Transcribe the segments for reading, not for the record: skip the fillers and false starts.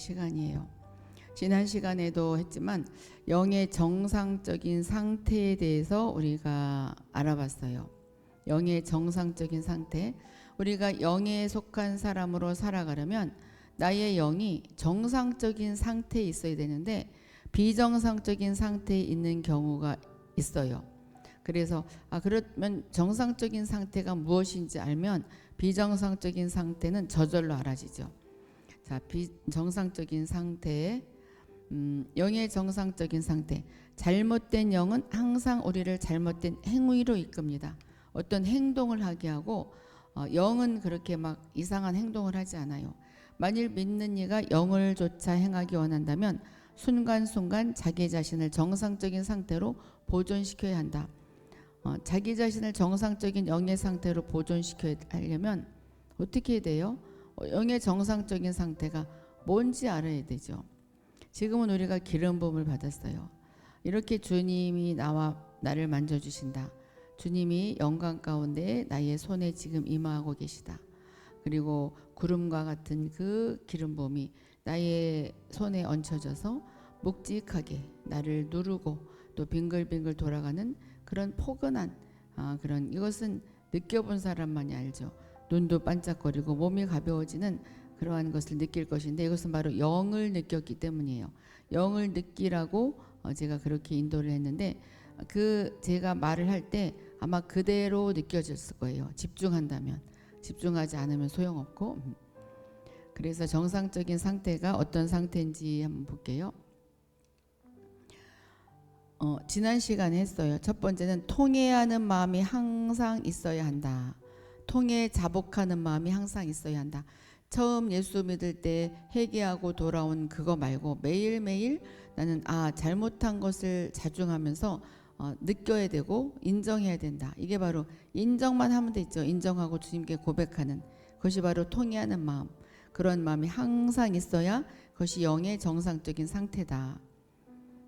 시간이에요. 지난 시간에도 했지만 영의 정상적인 상태에 대해서 우리가 알아봤어요. 영의 정상적인 상태, 우리가 영에 속한 사람으로 살아가려면 나의 영이 정상적인 상태에 있어야 되는데 비정상적인 상태에 있는 경우가 있어요. 그래서 그러면 정상적인 상태가 무엇인지 알면 비정상적인 상태는 저절로 알아지죠. 자, 비정상적인 상태, 영의 정상적인 상태. 잘못된 영은 항상 우리를 잘못된 행위로 이끕니다. 어떤 행동을 하게 하고 영은 그렇게 막 이상한 행동을 하지 않아요. 만일 믿는 이가 영을 조차 행하기 원한다면 순간순간 자기 자신을 정상적인 상태로 보존시켜야 한다. 자기 자신을 정상적인 영의 상태로 보존시켜야 하려면 어떻게 해야 돼요? 영의 정상적인 상태가 뭔지 알아야 되죠. 지금은 우리가 기름 부음을 받았어요. 이렇게 주님이 나를 만져주신다. 주님이 영광 가운데 나의 손에 지금 임하고 계시다. 그리고 구름과 같은 그 기름 부음이 나의 손에 얹혀져서 묵직하게 나를 누르고 또 빙글빙글 돌아가는 그런 포근한 그런, 이것은 느껴본 사람만이 알죠. 눈도 반짝거리고 몸이 가벼워지는 그러한 것을 느낄 것인데 이것은 바로 영을 느꼈기 때문이에요. 영을 느끼라고 제가 그렇게 인도를 했는데 제가 말을 할 때 아마 그대로 느껴졌을 거예요. 집중한다면. 집중하지 않으면 소용없고. 그래서 정상적인 상태가 어떤 상태인지 한번 볼게요. 지난 시간에 했어요. 첫 번째는 통회하는 마음이 항상 있어야 한다. 통회 자복하는 마음이 항상 있어야 한다. 처음 예수 믿을 때 회개하고 돌아온 그거 말고 매일매일 나는 잘못한 것을 자중하면서 느껴야 되고 인정해야 된다. 이게 바로 인정만 하면 되죠. 인정하고 주님께 고백하는 그것이 바로 통회하는 마음. 그런 마음이 항상 있어야 그것이 영의 정상적인 상태다.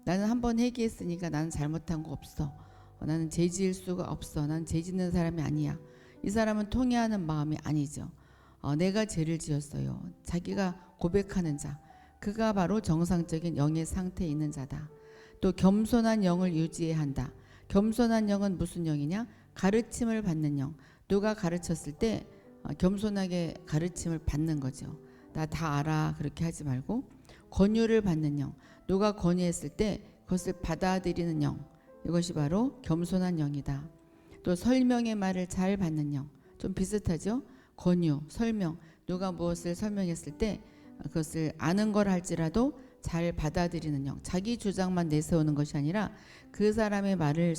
나는 한번 회개했으니까 나는 잘못한 거 없어. 나는 죄 지을 수가 없어. 나는 죄 짓는 사람이 아니야. 이 사람은 통회하는 마음이 아니죠. 내가 죄를 지었어요. 자기가 고백하는 자. 그가 바로 정상적인 영의 상태에 있는 자다. 또 겸손한 영을 유지해야 한다. 겸손한 영은 무슨 영이냐? 가르침을 받는 영. 누가 가르쳤을 때 겸손하게 가르침을 받는 거죠. 나 다 알아 그렇게 하지 말고 권유를 받는 영. 누가 권유했을 때 그것을 받아들이는 영. 이것이 바로 겸손한 영이다. 또 설명의 말을 잘 받는 영. 좀 비슷하죠? 권유, 설명. 누가 무엇을 설명했을 때 그것을 아는 걸 할지라도 잘 받아들이는 영. 자기 주장만 내세우는 것이 아니라 그 사람의 말을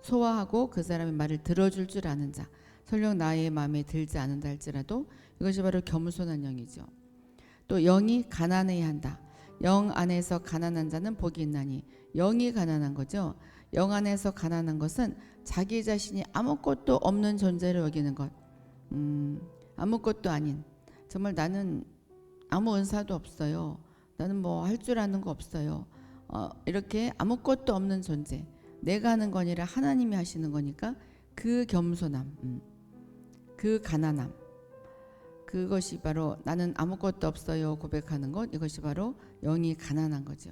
소화하고 그 사람의 말을 들어줄 줄 아는 자. 설령 나의 마음에 들지 않는다 할지라도 이것이 바로 겸손한 영이죠. 또 영이 가난해야 한다. 영 안에서 가난한 자는 복이 있나니. 영이 가난한 거죠. 영 안에서 가난한 것은 자기 자신이 아무것도 없는 존재로 여기는 것. 아무것도 아닌, 정말 나는 아무 은사도 없어요. 나는 뭐 할 줄 아는 거 없어요. 이렇게 아무것도 없는 존재. 내가 하는 거 아니라 하나님이 하시는 거니까 그 겸손함, 그 가난함, 그것이 바로 나는 아무것도 없어요 고백하는 것. 이것이 바로 영이 가난한 거죠.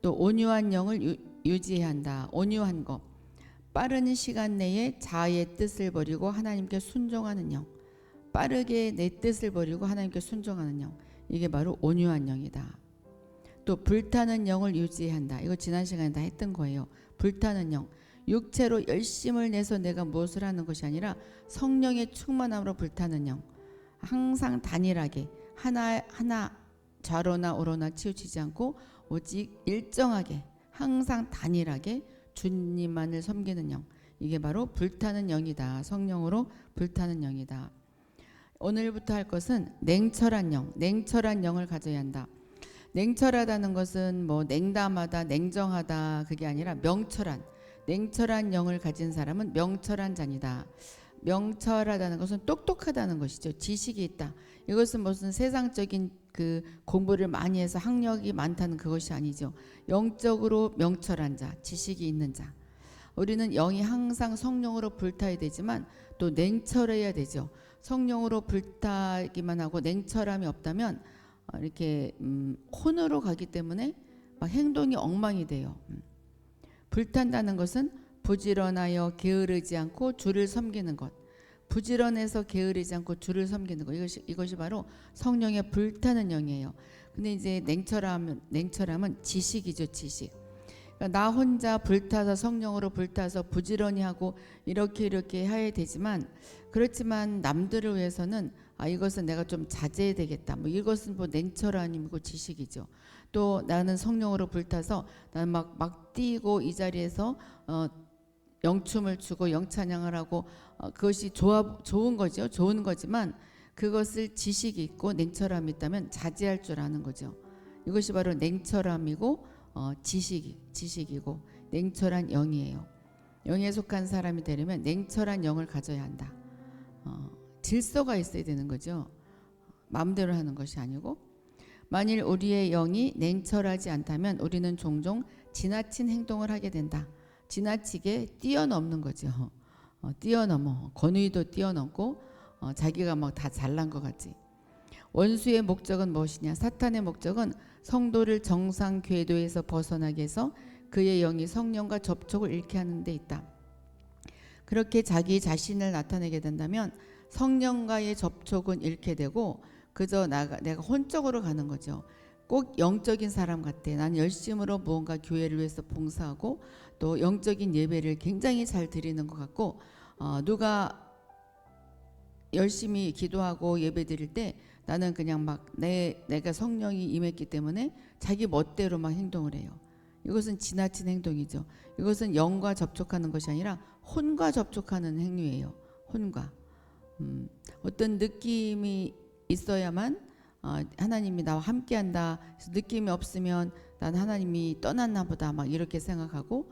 또 온유한 영을 유지해야 한다. 온유한 것. 빠른 시간 내에 자아의 뜻을 버리고 하나님께 순종하는 영. 빠르게 내 뜻을 버리고 하나님께 순종하는 영. 이게 바로 온유한 영이다. 또 불타는 영을 유지해야 한다. 이거 지난 시간에 다 했던 거예요. 불타는 영. 육체로 열심을 내서 내가 무엇을 하는 것이 아니라 성령의 충만함으로 불타는 영. 항상 단일하게 하나 좌로나 우로나 치우치지 않고 오직 일정하게 항상 단일하게 주님만을 섬기는 영. 이게 바로 불타는 영이다. 성령으로 불타는 영이다. 오늘부터 할 것은 냉철한 영. 냉철한 영을 가져야 한다. 냉철하다는 것은 뭐 냉담하다, 냉정하다 그게 아니라 명철한, 냉철한 영을 가진 사람은 명철한 자니다. 명철하다는 것은 똑똑하다는 것이죠. 지식이 있다. 이것은 무슨 세상적인 그 공부를 많이 해서 학력이 많다는 그것이 아니죠. 영적으로 명철한 자, 지식이 있는 자. 우리는 영이 항상 성령으로 불타야 되지만 또 냉철해야 되죠. 성령으로 불타기만 하고 냉철함이 없다면 이렇게 혼으로 가기 때문에 막 행동이 엉망이 돼요. 불탄다는 것은 부지런하여 게으르지 않고 주를 섬기는 것. 부지런해서 게으르지 않고 주를 섬기는 것. 이것이 바로 성령의 불타는 영이에요. 근데 이제 냉철함은 지식이죠, 지식. 그러니까 나 혼자 불타서 성령으로 불타서 부지런히 하고 이렇게 해야 되지만, 그렇지만 남들을 위해서는 이것은 내가 좀 자제해야 되겠다. 뭐 이것은 뭐 냉철함이고 지식이죠. 또 나는 성령으로 불타서 나는 막 뛰고 이 자리에서 영춤을 추고 영찬양을 하고 그것이 좋은 거죠. 좋은 거지만 그것을 지식이 있고 냉철함이 있다면 자제할 줄 아는 거죠. 이것이 바로 냉철함이고 지식이고 냉철한 영이에요. 영에 속한 사람이 되려면 냉철한 영을 가져야 한다. 질서가 있어야 되는 거죠. 마음대로 하는 것이 아니고, 만일 우리의 영이 냉철하지 않다면 우리는 종종 지나친 행동을 하게 된다. 지나치게 뛰어넘는 거죠. 뛰어넘어. 권위도 뛰어넘고 자기가 막 다 잘난 것 같지. 원수의 목적은 무엇이냐? 사탄의 목적은 성도를 정상 궤도에서 벗어나게 해서 그의 영이 성령과 접촉을 잃게 하는 데 있다. 그렇게 자기 자신을 나타내게 된다면 성령과의 접촉은 잃게 되고 그저 내가 혼적으로 가는 거죠. 꼭 영적인 사람 같아. 난 열심으로 무언가 교회를 위해서 봉사하고 또 영적인 예배를 굉장히 잘 드리는 것 같고, 누가 열심히 기도하고 예배 드릴 때 나는 그냥 막 내가 성령이 임했기 때문에 자기 멋대로 막 행동을 해요. 이것은 지나친 행동이죠. 이것은 영과 접촉하는 것이 아니라 혼과 접촉하는 행위예요. 혼과. 어떤 느낌이 있어야만 하나님이 나와 함께한다. 느낌이 없으면 난 하나님이 떠났나 보다 막 이렇게 생각하고,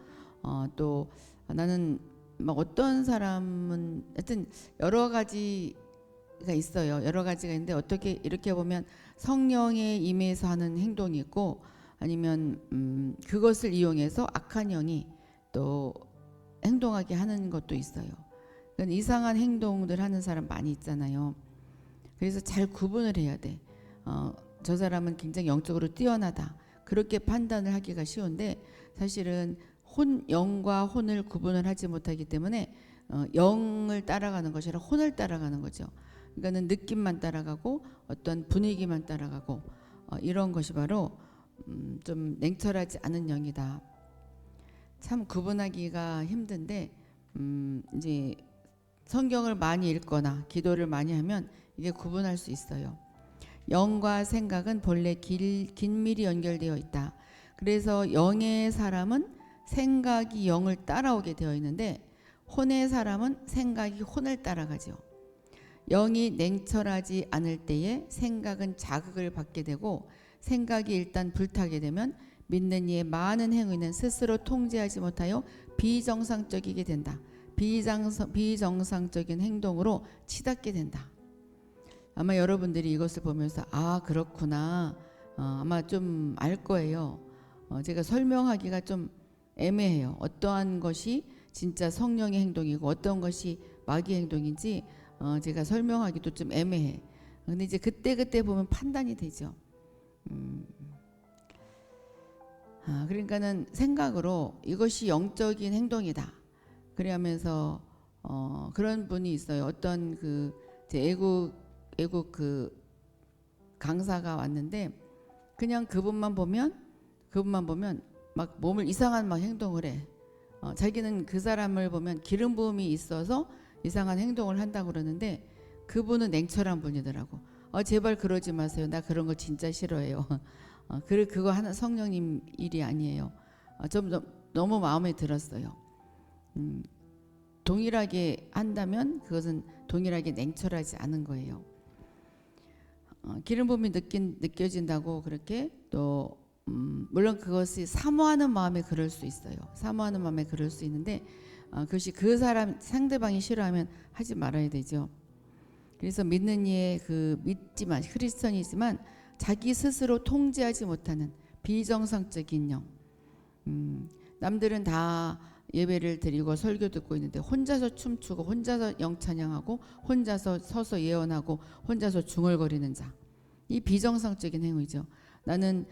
또 나는 막 어떤 사람은 하여튼 여러 가지가 있어요. 여러 가지가 있는데 어떻게 이렇게 보면 성령에 임해서 하는 행동이 있고, 아니면 그것을 이용해서 악한 영이 또 행동하게 하는 것도 있어요. 그러니까 이상한 행동들 하는 사람 많이 있잖아요. 그래서 잘 구분을 해야 돼. 저 사람은 굉장히 영적으로 뛰어나다. 그렇게 판단을 하기가 쉬운데 사실은 영과 혼을 구분을 하지 못하기 때문에 영을 따라가는 것이 아니라 혼을 따라가는 거죠. 그러니까는 느낌만 따라가고 어떤 분위기만 따라가고 이런 것이 바로 좀 냉철하지 않은 영이다. 참 구분하기가 힘든데 이제 성경을 많이 읽거나 기도를 많이 하면 이게 구분할 수 있어요. 영과 생각은 본래 긴밀히 연결되어 있다. 그래서 영의 사람은 생각이 영을 따라오게 되어 있는데 혼의 사람은 생각이 혼을 따라가죠. 영이 냉철하지 않을 때에 생각은 자극을 받게 되고, 생각이 일단 불타게 되면 믿는 이의 많은 행위는 스스로 통제하지 못하여 비정상적이게 된다. 비정상적인 행동으로 치닫게 된다. 아마 여러분들이 이것을 보면서 그렇구나, 아마 좀 알 거예요. 제가 설명하기가 좀 애매해요. 어떠한 것이 진짜 성령의 행동이고 어떤 것이 마귀의 행동인지 제가 설명하기도 좀 애매해. 근데 이제 그때 보면 판단이 되죠. 그러니까는 생각으로 이것이 영적인 행동이다. 그러면서 그런 분이 있어요. 어떤 제 애국 강사가 왔는데 그냥 그분만 보면 막 몸을 이상한 막 행동을 해. 자기는 그 사람을 보면 기름 부음이 있어서 이상한 행동을 한다고 그러는데 그분은 냉철한 분이더라고. 제발 그러지 마세요. 나 그런 거 진짜 싫어해요. 그거 하는 성령님 일이 아니에요. 좀 너무 마음에 들었어요. 동일하게 한다면 그것은 동일하게 냉철하지 않은 거예요. 기름 부음이 느껴진다고 그렇게 또 물론 그것이 사모하는 마음에 그럴 수 있어요. 사모하는 마음에 그럴 수 있는데 그것이 그 사람 상대방이 싫어하면 하지 말아야 되죠. 그래서 믿는 이의 믿지만 크리스천이지만 자기 스스로 통제하지 못하는 비정상적인 영. 남들은 다 예배를 드리고 설교 듣고 있는데 혼자서 춤추고 혼자서 영찬양하고 혼자서 서서 예언하고 혼자서 중얼거리는 자. 이 비정상적인 행위죠. 나는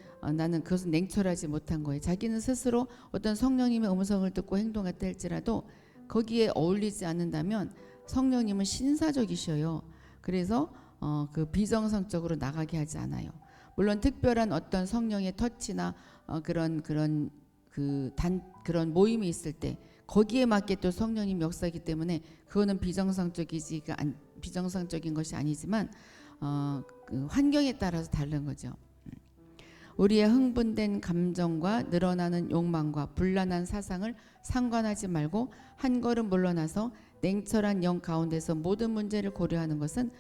그것은 냉철하지 못한 거예요. 자기는 스스로 어떤 성령님의 음성을 듣고 행동했다 할지라도 거기에 어울리지 않는다면 성령님은 신사적이셔요. 그래서 그 비정상적으로 나가게 하지 않아요. 물론 특별한 어떤 성령의 터치나 그런 모임이 있을 때 거기에 맞게 또 성령님 역사이기 때문에 그거는 비정상적인 것이 아니지만 그 환경에 따라서 다른 거죠. 우리의 흥분된 감정과 늘어나는 욕망과 불란한 사상을 상관하지 말고 한 걸음 물러나서 냉철한 영 가운데서 모든 문제를 고려하는 것은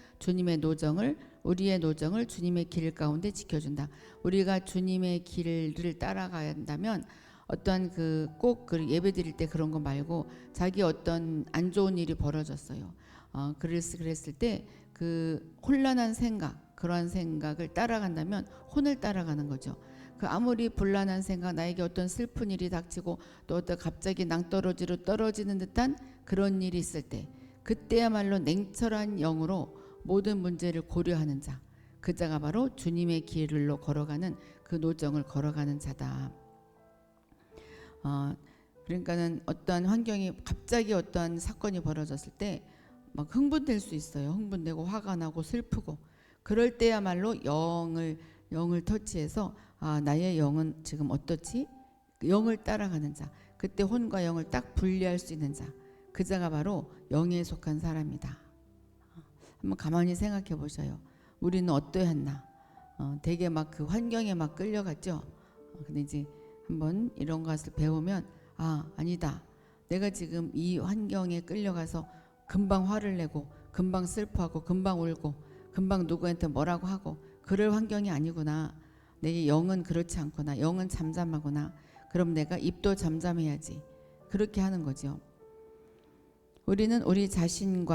우리의 노정을 주님의 길 가운데 지켜준다. 우리가 주님의 길을 따라가야 한다면 어떠한 꼭 예배 드릴 때 그런 거 말고 자기 어떤 안 좋은 일이 벌어졌어요. 그랬을 때 그 혼란한 생각, 그러한 생각을 따라간다면 혼을 따라가는 거죠. 그 아무리 불란한 생각, 나에게 어떤 슬픈 일이 닥치고 또 어떤 갑자기 낭떠러지로 떨어지는 듯한 그런 일이 있을 때 그때야말로 냉철한 영으로 모든 문제를 고려하는 자, 그 자가 바로 주님의 길로 걸어가는 그 노정을 걸어가는 자다. 그러니까는 어떠한 환경이 갑자기 어떠한 사건이 벌어졌을 때 막 흥분될 수 있어요. 흥분되고 화가 나고 슬프고 그럴 때야말로 영을 터치해서 나의 영은 지금 어떻지? 영을 따라가는 자. 그때 혼과 영을 딱 분리할 수 있는 자. 그 자가 바로 영에 속한 사람이다. 한번 가만히 생각해 보셔요. 우리는 어떠했나? 되게 막 그 환경에 막 끌려갔죠. 근데 이제 한번 이런 것을 배우면 아니다. 내가 지금 이 환경에 끌려가서 금방 화를 내고 금방 슬퍼하고 금방 울고 금방 누구한테 뭐라고 하고 그럴 환경이 아니구나. 내 영은 그렇지 않구나. 영은 잠잠하구나. 그럼 내가 입도 잠잠해야지. 그렇게 하는 거죠. 우리는 우리 자신을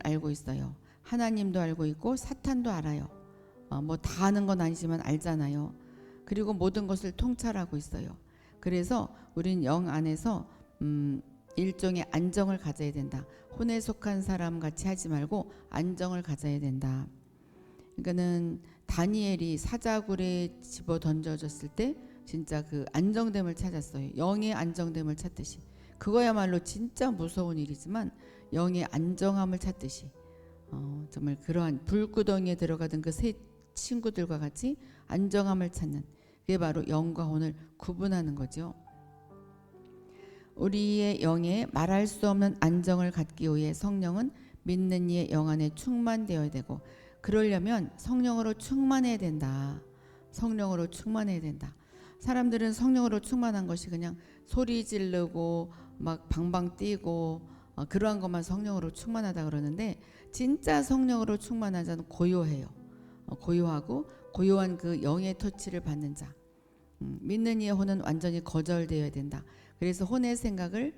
알고 있어요. 하나님도 알고 있고 사탄도 알아요. 뭐 다 아는 건 아니지만 알잖아요. 그리고 모든 것을 통찰하고 있어요. 그래서 우린 영 안에서 일종의 안정을 가져야 된다. 혼에 속한 사람 같이 하지 말고 안정을 가져야 된다. 그러니까는 다니엘이 사자굴에 집어 던져졌을 때 진짜 그 안정됨을 찾았어요. 영의 안정됨을 찾듯이. 그거야말로 진짜 무서운 일이지만 영의 안정함을 찾듯이 정말 그러한 불구덩이에 들어가던 그 세 친구들과 같이 안정함을 찾는, 그게 바로 영과 혼을 구분하는 거죠. 우리의 영에 말할 수 없는 안정을 갖기 위해 성령은 믿는 이의 영 안에 충만되어야 되고, 그러려면 성령으로 충만해야 된다. 성령으로 충만해야 된다. 사람들은 성령으로 충만한 것이 그냥 소리 지르고 막 방방 뛰고 그러한 것만 성령으로 충만하다 그러는데, 진짜 성령으로 충만한 자는 고요해요. 고요하고 고요한 그 영의 터치를 받는 자. 믿는 이의 혼은 완전히 거절되어야 된다. 그래서 혼의 생각을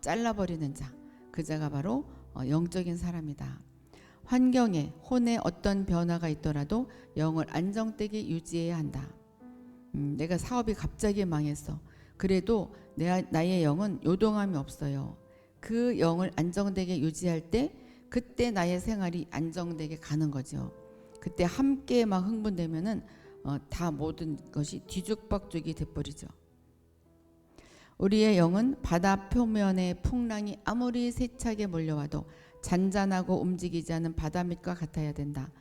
잘라버리는 자, 그 자가 바로 영적인 사람이다. 환경에 혼에 어떤 변화가 있더라도 영을 안정되게 유지해야 한다. 내가 사업이 갑자기 망했어. 그래도 나의 영은 요동함이 없어요. 그 영을 안정되게 유지할 때 그때 나의 생활이 안정되게 가는 거죠. 그때 함께 막 흥분되면은 다 모든 것이 뒤죽박죽이 돼버리죠. 우리의 영은 바다 표면의 풍랑이 아무리 세차게 몰려와도 잔잔하고 움직이지 않은 바다 밑과 같아야 된다.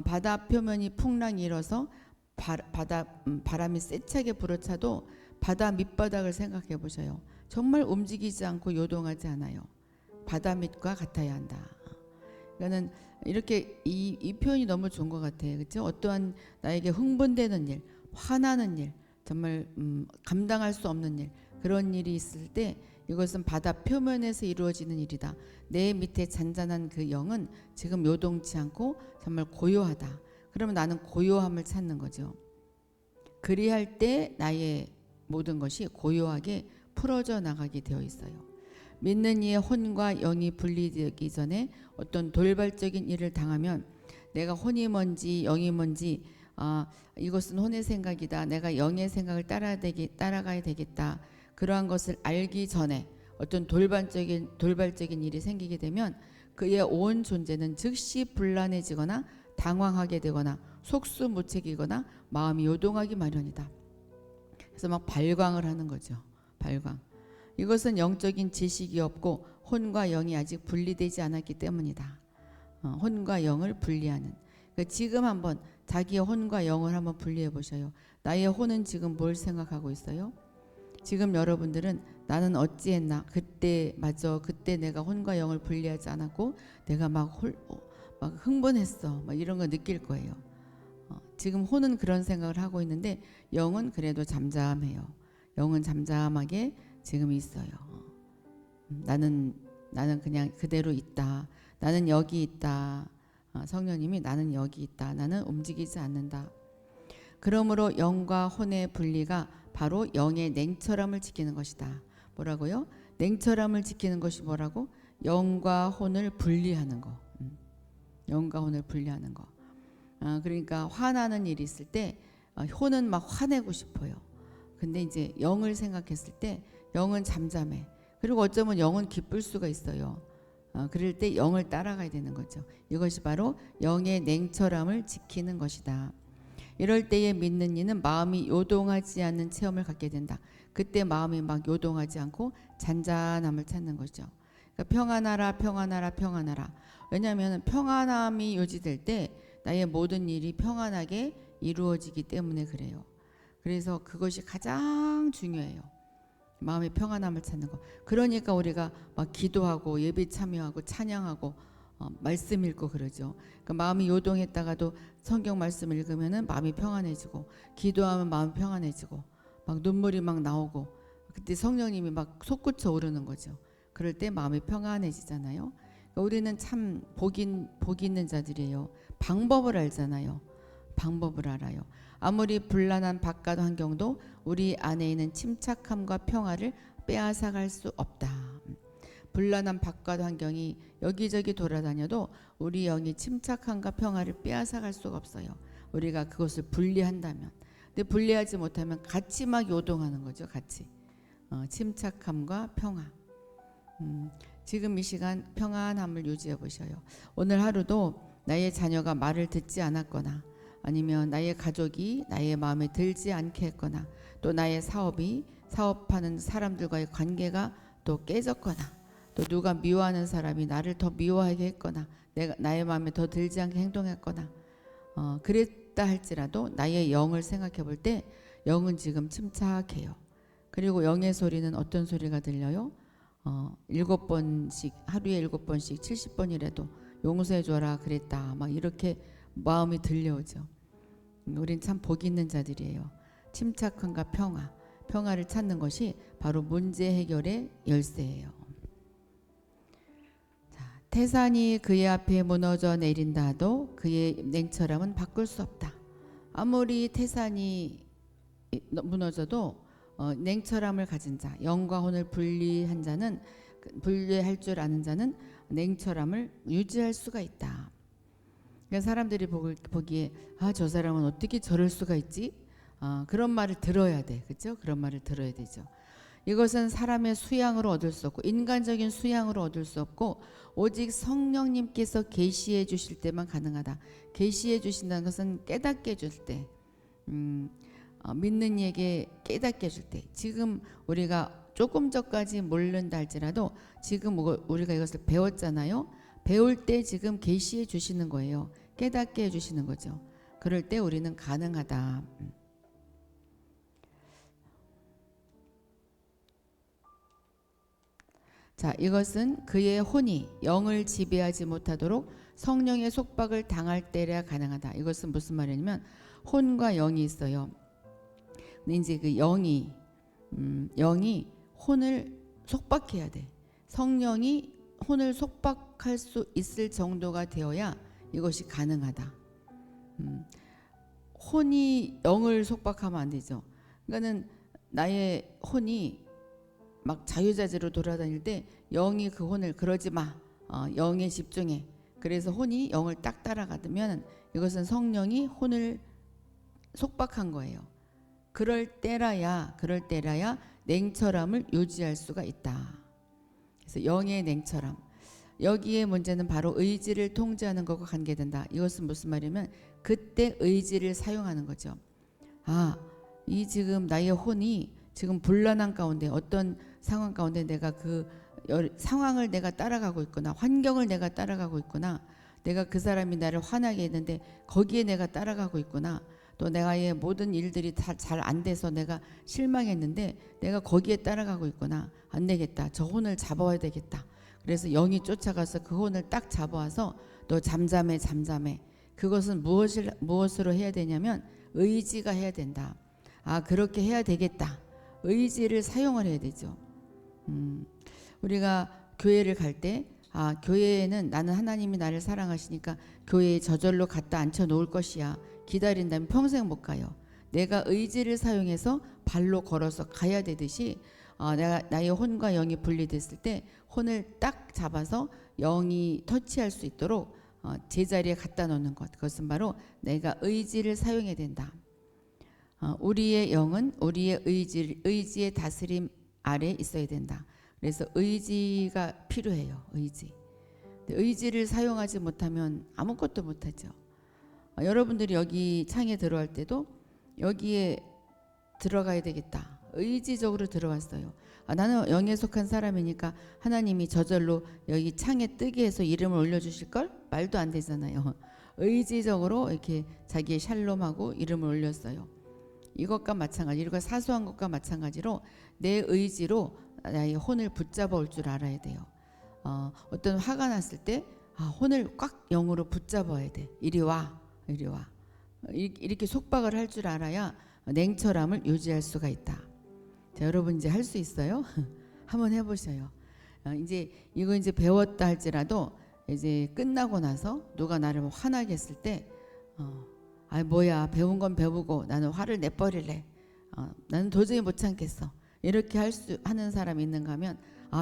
바다 표면이 풍랑이 일어서 바람이 세차게 불어차도 바다 밑바닥을 생각해 보셔요. 정말 움직이지 않고 요동하지 않아요. 바다 밑과 같아야 한다. 그러니까는 이렇게 이 표현이 너무 좋은 것 같아요. 그렇죠? 어떠한 나에게 흥분되는 일, 화나는 일, 정말 감당할 수 없는 일, 그런 일이 있을 때 이것은 바다 표면에서 이루어지는 일이다. 내 밑에 잔잔한 그 영은 지금 요동치 않고 정말 고요하다. 그러면 나는 고요함을 찾는 거죠. 그리할 때 나의 모든 것이 고요하게 풀어져 나가게 되어 있어요. 믿는 이의 혼과 영이 분리되기 전에 어떤 돌발적인 일을 당하면 내가 혼이 뭔지 영이 뭔지 이것은 혼의 생각이다. 내가 영의 생각을 따라가야 되겠다. 그러한 것을 알기 전에 어떤 돌발적인 일이 생기게 되면 그의 온 존재는 즉시 불란해지거나 당황하게 되거나 속수무책이거나 마음이 요동하기 마련이다. 그래서 막 발광을 하는 거죠. 발광. 이것은 영적인 지식이 없고 혼과 영이 아직 분리되지 않았기 때문이다. 혼과 영을 분리하는. 그러니까 지금 한번 자기의 혼과 영을 한번 분리해 보셔요. 나의 혼은 지금 뭘 생각하고 있어요? 지금 여러분들은 나는 어찌했나? 그때 내가 혼과 영을 분리하지 않았고 내가 막 흥분했어. 막 이런 거 느낄 거예요. 지금 혼은 그런 생각을 하고 있는데 영은 그래도 잠잠해요. 영은 잠잠하게 지금 있어요. 나는 그냥 그대로 있다. 나는 여기 있다. 성령님이 나는 여기 있다. 나는 움직이지 않는다. 그러므로 영과 혼의 분리가 바로 영의 냉철함을 지키는 것이다. 뭐라고요? 냉철함을 지키는 것이 뭐라고? 영과 혼을 분리하는 거. 영과 혼을 분리하는 거. 그러니까 화나는 일이 있을 때 혼은 막 화내고 싶어요. 근데 이제 영을 생각했을 때 영은 잠잠해. 그리고 어쩌면 영은 기쁠 수가 있어요. 그럴 때 영을 따라가야 되는 거죠. 이것이 바로 영의 냉철함을 지키는 것이다. 이럴 때에 믿는 이는 마음이 요동하지 않는 체험을 갖게 된다. 그때 마음이 막 요동하지 않고 잔잔함을 찾는 거죠. 그러니까 평안하라 평안하라 평안하라. 왜냐하면 평안함이 유지될 때 나의 모든 일이 평안하게 이루어지기 때문에 그래요. 그래서 그것이 가장 중요해요. 마음의 평안함을 찾는 거. 그러니까 우리가 막 기도하고 예배 참여하고 찬양하고 말씀 읽고 그러죠. 그러니까 마음이 요동했다가도 성경 말씀 읽으면은 마음이 평안해지고 기도하면 마음이 평안해지고 막 눈물이 막 나오고 그때 성령님이 막 솟구쳐 오르는 거죠. 그럴 때 마음이 평안해지잖아요. 그러니까 우리는 참 복 있는 자들이에요. 방법을 알잖아요. 방법을 알아요. 아무리 불안한 바깥 환경도 우리 안에 있는 침착함과 평화를 빼앗아갈 수 없다. 불안한 바깥 환경이 여기저기 돌아다녀도 우리 영이 침착함과 평화를 빼앗아갈 수가 없어요. 우리가 그것을 분리한다면. 근데 분리하지 못하면 같이 막 요동하는 거죠. 같이. 침착함과 평화. 지금 이 시간 평안함을 유지해 보셔요. 오늘 하루도 나의 자녀가 말을 듣지 않았거나 아니면 나의 가족이 나의 마음에 들지 않게 했거나 또 나의 사업하는 사람들과의 관계가 또 깨졌거나 또 누가 미워하는 사람이 나를 더 미워하게 했거나 나의 마음에 더 들지 않게 행동했거나 그랬다 할지라도 나의 영을 생각해 볼 때 영은 지금 침착해요. 그리고 영의 소리는 어떤 소리가 들려요? 7번씩 하루에 7번씩 70번이라도 용서해 줘라 그랬다 막 이렇게 마음이 들려오죠. 우린 참 복 있는 자들이에요. 침착함과 평화를 찾는 것이 바로 문제 해결의 열쇠예요. 자, 태산이 그의 앞에 무너져 내린다 하도 그의 냉철함은 바꿀 수 없다. 아무리 태산이 무너져도 냉철함을 가진 자, 영과 혼을 분리할 줄 아는 자는 냉철함을 유지할 수가 있다. 그러니까 사람들이 보기에 저 사람은 어떻게 저럴 수가 있지? 그런 말을 들어야 돼. 그렇죠? 그런 말을 들어야 되죠. 이것은 사람의 수양으로 얻을 수 없고 인간적인 수양으로 얻을 수 없고 오직 성령님께서 계시해 주실 때만 가능하다. 계시해 주신다는 것은 깨닫게 해줄 때 믿는 이에게 깨닫게 해줄 때 지금 우리가 조금 전까지 모른다 할지라도 지금 우리가 이것을 배웠잖아요. 배울 때 지금 계시해 주시는 거예요. 깨닫게 해주시는 거죠. 그럴 때 우리는 가능하다. 자, 이것은 그의 혼이 영을 지배하지 못하도록 성령의 속박을 당할 때래야 가능하다. 이것은 무슨 말이냐면 혼과 영이 있어요. 근데 이제 그 영이 혼을 속박해야 돼. 성령이 혼을 속박할 수 있을 정도가 되어야 이것이 가능하다. 혼이 영을 속박하면 안 되죠. 그러니까는 나의 혼이 막 자유자재로 돌아다닐 때 영이 그 혼을 그러지 마. 영에 집중해. 그래서 혼이 영을 딱 따라가면 이것은 성령이 혼을 속박한 거예요. 그럴 때라야 냉철함을 유지할 수가 있다. 그래서 영의 냉철함. 여기에 문제는 바로 의지를 통제하는 것과 관계된다. 이것은 무슨 말이냐면 그때 의지를 사용하는 거죠. 이 지금 나의 혼이 지금 불란한 가운데 어떤 상황 가운데 내가 그 상황을 내가 따라가고 있구나. 환경을 내가 따라가고 있구나. 내가 그 사람이 나를 화나게 했는데 거기에 내가 따라가고 있구나. 또 내가의 모든 일들이 다 잘 안 돼서 내가 실망했는데 내가 거기에 따라가고 있구나. 안 되겠다. 저 혼을 잡아야 되겠다. 그래서 영이 쫓아가서 그 혼을 딱 잡아와서 너 잠잠해. 그것은 무엇으로 해야 되냐면 의지가 해야 된다. 그렇게 해야 되겠다. 의지를 사용을 해야 되죠. 우리가 교회를 갈 때 교회에는 나는 하나님이 나를 사랑하시니까 교회에 저절로 갖다 앉혀 놓을 것이야. 기다린다면 평생 못 가요. 내가 의지를 사용해서 발로 걸어서 가야 되듯이 내가 나의 혼과 영이 분리됐을 때 혼을 딱 잡아서 영이 터치할 수 있도록 제자리에 갖다 놓는 것. 그것은 바로 내가 의지를 사용해야 된다. 우리의 영은 우리의 의지의 다스림 아래 있어야 된다. 그래서 의지가 필요해요. 의지를 사용하지 못하면 아무것도 못하죠. 여러분들이 여기 창에 들어갈 때도 여기에 들어가야 되겠다. 의지적으로 들어왔어요. 나는 영에 속한 사람이니까 하나님이 저절로 여기 창에 뜨게 해서 이름을 올려주실걸? 말도 안 되잖아요. 의지적으로 이렇게 자기의 샬롬하고 이름을 올렸어요. 이것과 마찬가지, 이거 사소한 것과 마찬가지로 내 의지로 나의 혼을 붙잡아 올 줄 알아야 돼요. 어떤 화가 났을 때 혼을 꽉 영으로 붙잡아야 돼. 이리 와. 이렇게 속박을 할 줄 알아야 냉철함을 유지할 수가 있다. 자, 여러분 이제 할 수 있어요? 한번 해보셔요. 이거 이제 배웠다 할지라도 이제 끝나고 나서 누가 나를 화나게 했을 때 뭐야, 배운 건 배우고 나는 화를 내버릴래. 나는 도저히 못 참겠어. 이렇게 하는 사람이 있는가 하면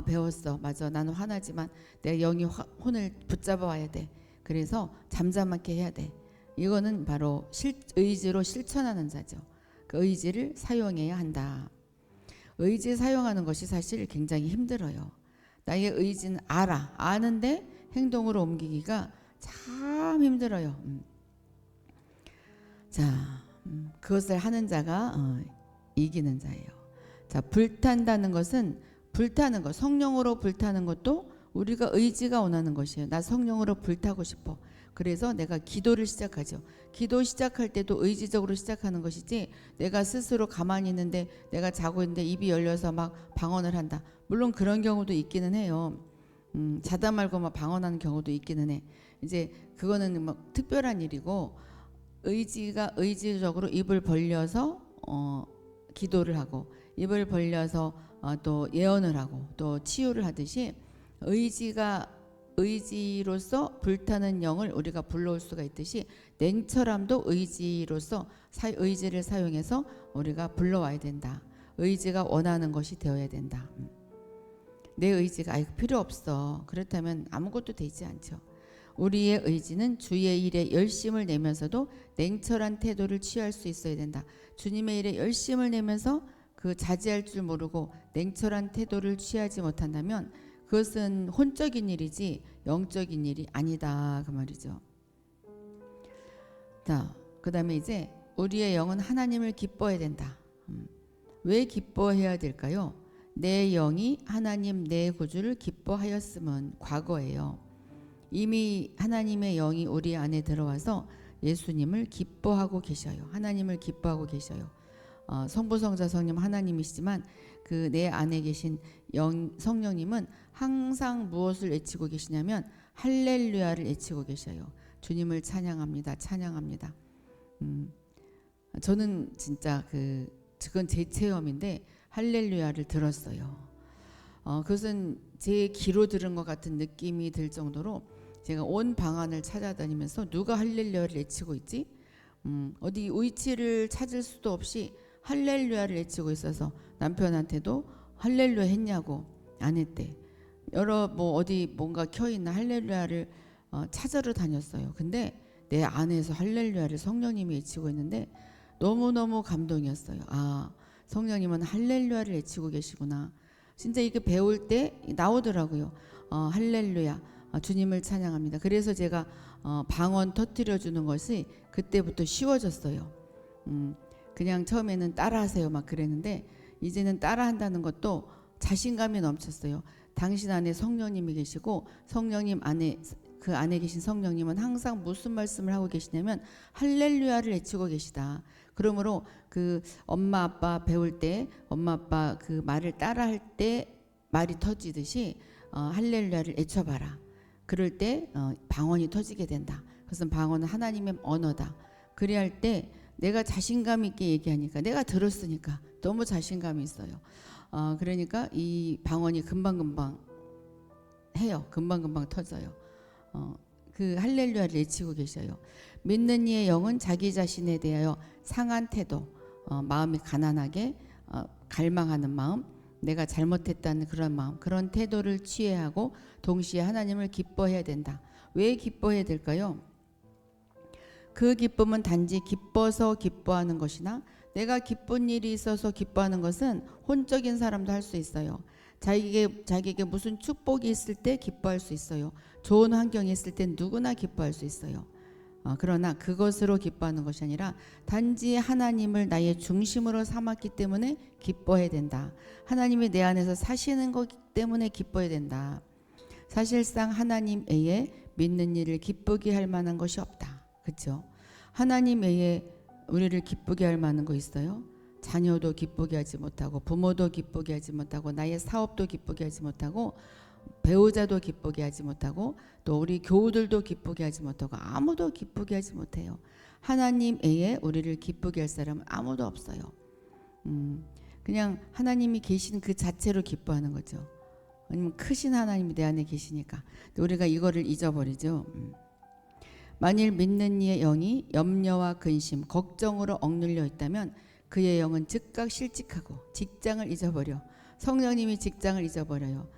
배웠어. 맞아. 나는 화나지만 내가 영이 혼을 붙잡아 와야 돼. 그래서 잠잠하게 해야 돼. 이거는 바로 의지로 실천하는 자죠. 그 의지를 사용해야 한다. 의지 사용하는 것이 사실 굉장히 힘들어요. 나의 의지는 아는데 행동으로 옮기기가 참 힘들어요. 그것을 하는 자가 이기는 자예요. 자, 불탄다는 것은 불타는 것, 성령으로 불타는 것도 우리가 의지가 원하는 것이에요. 나 성령으로 불타고 싶어. 그래서 내가 기도를 시작하죠. 기도 시작할 때도 의지적으로 시작하는 것이지 내가 스스로 가만히 있는데 내가 자고 있는데 입이 열려서 막 방언을 한다. 물론 그런 경우도 있기는 해요. 자다 말고 막 방언하는 경우도 있기는 해. 이제 그거는 뭐 특별한 일이고 의지적으로 입을 벌려서 기도를 하고 입을 벌려서 또 예언을 하고 또 치유를 하듯이 의지로서 불타는 영을 우리가 불러올 수가 있듯이 냉철함도 의지로서 의지를 사용해서 우리가 불러와야 된다. 의지가 원하는 것이 되어야 된다. 내 의지가 필요 없어. 그렇다면 아무것도 되지 않죠. 우리의 의지는 주의 일에 열심을 내면서도 냉철한 태도를 취할 수 있어야 된다. 주님의 일에 열심을 내면서 그 자제할 줄 모르고 냉철한 태도를 취하지 못한다면 그것은 혼적인 일이지 영적인 일이 아니다. 그 말이죠. 자, 그 다음에 이제 우리의 영은 하나님을 기뻐해야 된다. 왜 기뻐해야 될까요? 내 영이 하나님 내 구주를 기뻐하였음은 과거예요. 이미 하나님의 영이 우리 안에 들어와서 예수님을 기뻐하고 계셔요. 하나님을 기뻐하고 계셔요. 성부 성자 성령 하나님이시지만 그 내 안에 계신 성령님은 항상 무엇을 외치고 계시냐면 할렐루야를 외치고 계셔요. 주님을 찬양합니다. 저는 진짜 그건 제 체험인데 할렐루야를 들었어요. 그것은 제 귀로 들은 것 같은 느낌이 들 정도로 제가 온 방안을 찾아다니면서 누가 할렐루야를 외치고 있지? 어디 위치를 찾을 수도 없이 할렐루야를 외치고 있어서 남편한테도 할렐루야 했냐고 안 했대. 어디 뭔가 켜있나 할렐루야를 찾으러 다녔어요. 근데 내 안에서 할렐루야를 성령님이 외치고 있는데 너무너무 감동이었어요. 성령님은 할렐루야를 외치고 계시구나. 진짜 이게 배울 때 나오더라고요. 할렐루야. 주님을 찬양합니다. 그래서 제가 방언 터뜨려 주는 것이 그때부터 쉬워졌어요. 그냥 처음에는 따라하세요 막 그랬는데 이제는 따라한다는 것도 자신감이 넘쳤어요. 당신 안에 성령님이 계시고 성령님 안에 그 안에 계신 성령님은 항상 무슨 말씀을 하고 계시냐면 할렐루야를 외치고 계시다. 그러므로 그 엄마 아빠 배울 때 엄마 아빠 그 말을 따라할 때 말이 터지듯이 할렐루야를 외쳐봐라. 그럴 때 방언이 터지게 된다. 그것은 방언은 하나님의 언어다. 그래야 할 때 내가 자신감 있게 얘기하니까 내가 들었으니까 너무 자신감이 있어요. 그러니까 이 방언이 금방금방 해요. 금방금방 터져요. 그 할렐루야를 외치고 계셔요. 믿는 이의 영은 자기 자신에 대하여 상한 태도, 마음이 가난하게 갈망하는 마음, 내가 잘못했다는 그런 마음, 그런 태도를 취해야 하고 동시에 하나님을 기뻐해야 된다. 왜 기뻐해야 될까요? 그 기쁨은 단지 기뻐서 기뻐하는 것이나 내가 기쁜 일이 있어서 기뻐하는 것은 혼적인 사람도 할 수 있어요. 자기에게 무슨 축복이 있을 때 기뻐할 수 있어요. 좋은 환경이 있을 때 누구나 기뻐할 수 있어요. 그러나 그것으로 기뻐하는 것이 아니라 단지 하나님을 나의 중심으로 삼았기 때문에 기뻐해야 된다. 하나님이 내 안에서 사시는 것 때문에 기뻐해야 된다. 사실상 하나님 외에 믿는 일을 기쁘게 할 만한 것이 없다. 그렇죠? 하나님 외에 우리를 기쁘게 할 만한 거 있어요? 자녀도 기쁘게 하지 못하고 부모도 기쁘게 하지 못하고 나의 사업도 기쁘게 하지 못하고 배우자도 기쁘게 하지 못하고 또 우리 교우들도 기쁘게 하지 못하고 아무도 기쁘게 하지 못해요. 하나님 외에 우리를 기쁘게 할 사람은 아무도 없어요. 그냥 하나님이 계신 그 자체로 기뻐하는 거죠. 아니면 크신 하나님이 내 안에 계시니까. 우리가 이거를 잊어버리죠. 만일 믿는 이의 영이 염려와 근심, 걱정으로 억눌려 있다면 그의 영은 즉각 실직하고 직장을 잊어버려. 성령님이 직장을 잊어버려요.